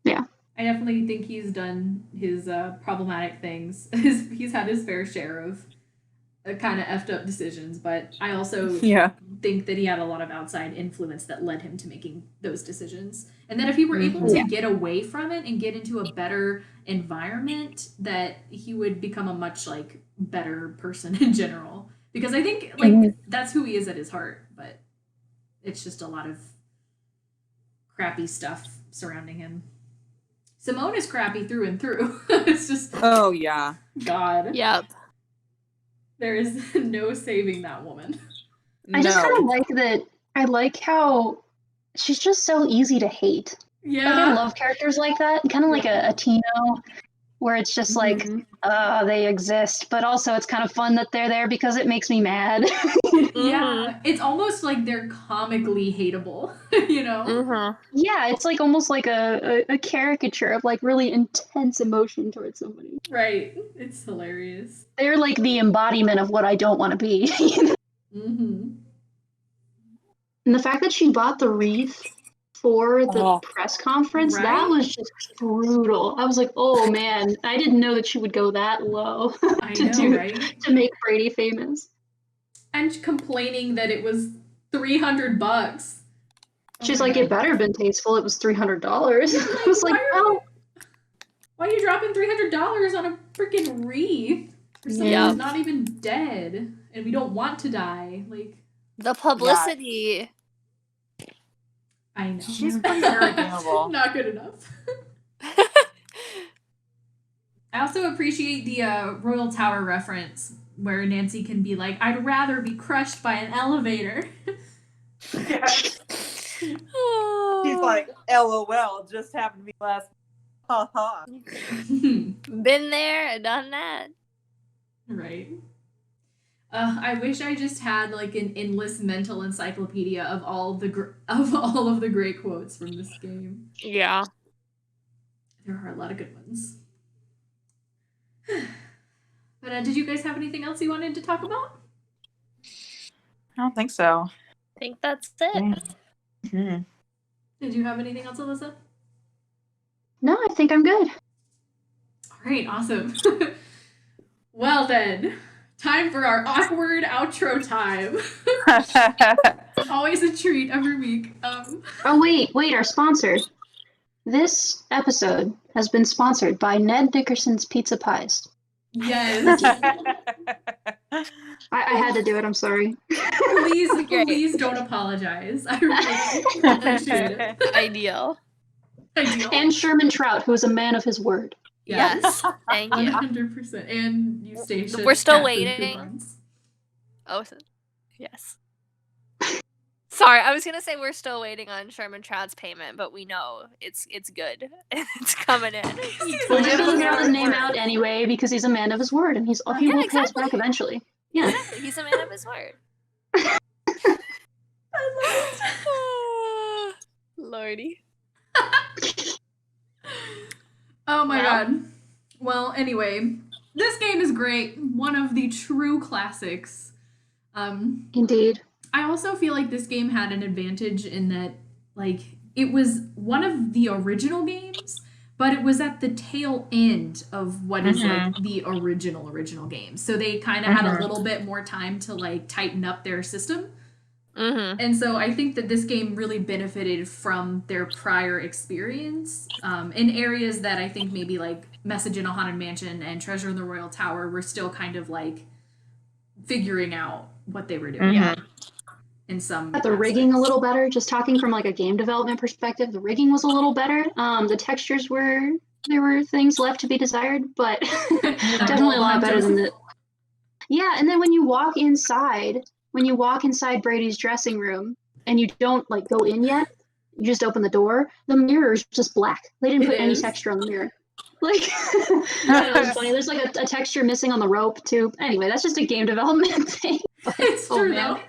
Yeah. I definitely think he's done his problematic things. He's had his fair share of kind of effed up decisions, but I also think that he had a lot of outside influence that led him to making those decisions. And that if he were able to get away from it and get into a better environment, that he would become a much like better person in general. Because I think like that's who he is at his heart, but it's just a lot of crappy stuff surrounding him. Simone is crappy through and through. It's just Oh yeah. God. Yep. There is no saving that woman. I just kind of like that. I like how she's just so easy to hate. Yeah. Like, I love characters like that. Kind of like a Tino, where it's just like, they exist, but also it's kind of fun that they're there because it makes me mad. Yeah. It's almost like they're comically hateable, you know? Yeah, it's like almost like a caricature of like really intense emotion towards somebody. Right. It's hilarious. They're like the embodiment of what I don't want to be. And the fact that she bought the wreath for the press conference, that was just brutal. I was like, oh man, I didn't know that she would go that low to make Brady famous. And complaining that it was $300. She's like, it better have been tasteful. It was $300. I was like, why are you dropping $300 on a freaking wreath for someone who's not even dead and we don't want to die? Like the publicity. I know. She's very redeemable. Not good enough. I also appreciate the Royal Tower reference where Nancy can be like, I'd rather be crushed by an elevator. Yeah. She's like, LOL, just happened to be last. Haha. Been there, done that. Right. I wish I just had like an endless mental encyclopedia of all of the great quotes from this game. Yeah. There are a lot of good ones. But did you guys have anything else you wanted to talk about? I don't think so. I think that's it. Did you have anything else, Alyssa? No, I think I'm good. All right, awesome. Well then, time for our awkward outro time. Always a treat every week. Oh, wait, our sponsor. This episode has been sponsored by Ned Dickerson's Pizza Pies. Yes. I had to do it, I'm sorry. Please don't apologize. I really appreciate it. Ideal. And Sherman Trout, who is a man of his word. Yes. Thank you. 100%. And Eustacia. We're still waiting. Oh, yes. Sorry, I was gonna say we're still waiting on Sherman Trout's payment, but we know it's good. It's coming in. Well, he doesn't have his name out anyway because he's a man of his word, and he will pay us back eventually. Yeah, exactly. He's a man of his word. I love it. Lordy. Oh my god. Well, anyway, this game is great. One of the true classics. Indeed. I also feel like this game had an advantage in that, like, it was one of the original games, but it was at the tail end of what is, like, the original game. So they kind of had a little bit more time to, like, tighten up their system. And so I think that this game really benefited from their prior experience in areas that I think maybe, like, Message in a Haunted Mansion and Treasure in the Royal Tower were still kind of, like, figuring out what they were doing. In some the rigging a little better, just talking from like a game development perspective, the rigging was a little better. The textures there were things left to be desired, but definitely a lot better than the and then when you walk inside Brady's dressing room and you don't like go in yet, you just open the door, the mirror's just black. They didn't put any texture on the mirror. Like that was funny. There's like a texture missing on the rope too. Anyway, that's just a game development thing. But, it's true though.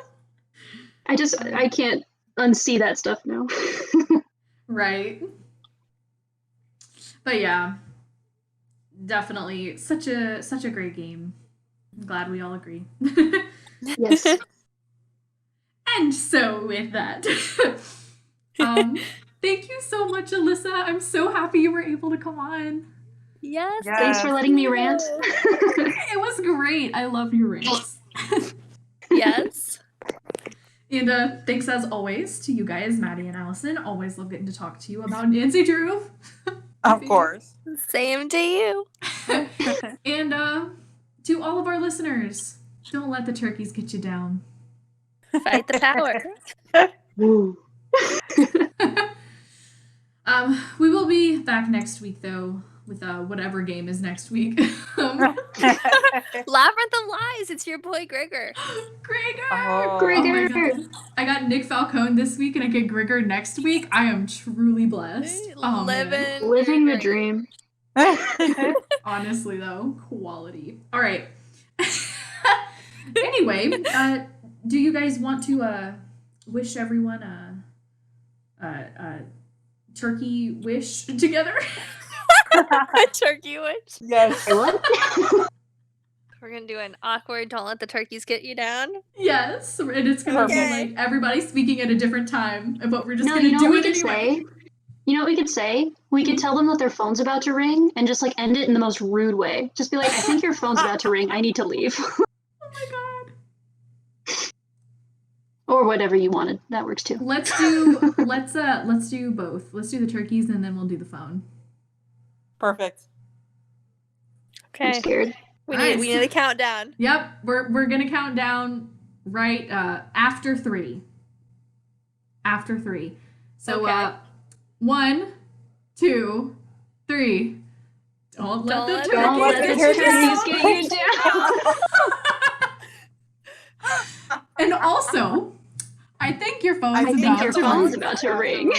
I can't unsee that stuff now. Right. But yeah, definitely such a great game. I'm glad we all agree. Yes. And so with that, thank you so much, Alyssa. I'm so happy you were able to come on. Yes. Thanks for letting me rant. It was great. I love your rants. Yes. And thanks as always to you guys, Maddie and Allison. Always love getting to talk to you about Nancy Drew. Of course. Same to you. And to all of our listeners, Don't let the turkeys get you down. Fight the power. Woo. We will be back next week though with whatever game is next week. Labyrinth of Lies. It's your boy Gregor. Gregor! Oh. Oh my Gregor. god. I got Nick Falcone this week and I get Gregor next week. I am truly blessed. Oh, man. Living the dream. Honestly though, quality. All right. Anyway, do you guys want to wish everyone a turkey wish together? A turkey wish. Yes. What? We're gonna do an awkward don't let the turkeys get you down. Yes, and it's gonna be Okay. like everybody speaking at a different time, but we're just No, gonna you know do what we it could anyway. say? You know what we could say? We could tell them that their phone's about to ring and just like end it in the most rude way. Just be like, I think your phone's about to ring. I need to leave. Oh my god. Or whatever you wanted. That works too. Let's do both. Let's do the turkeys and then we'll do the phone. Perfect. I'm Okay. scared. We Nice. need a countdown. Yep, we're gonna count down right after 3. After 3. So Okay. 1, 2, 3. Don't let the Don't let the turkeys turkeys get get you down. And also, I think your phone's I think about your to phone's ring. about to ring.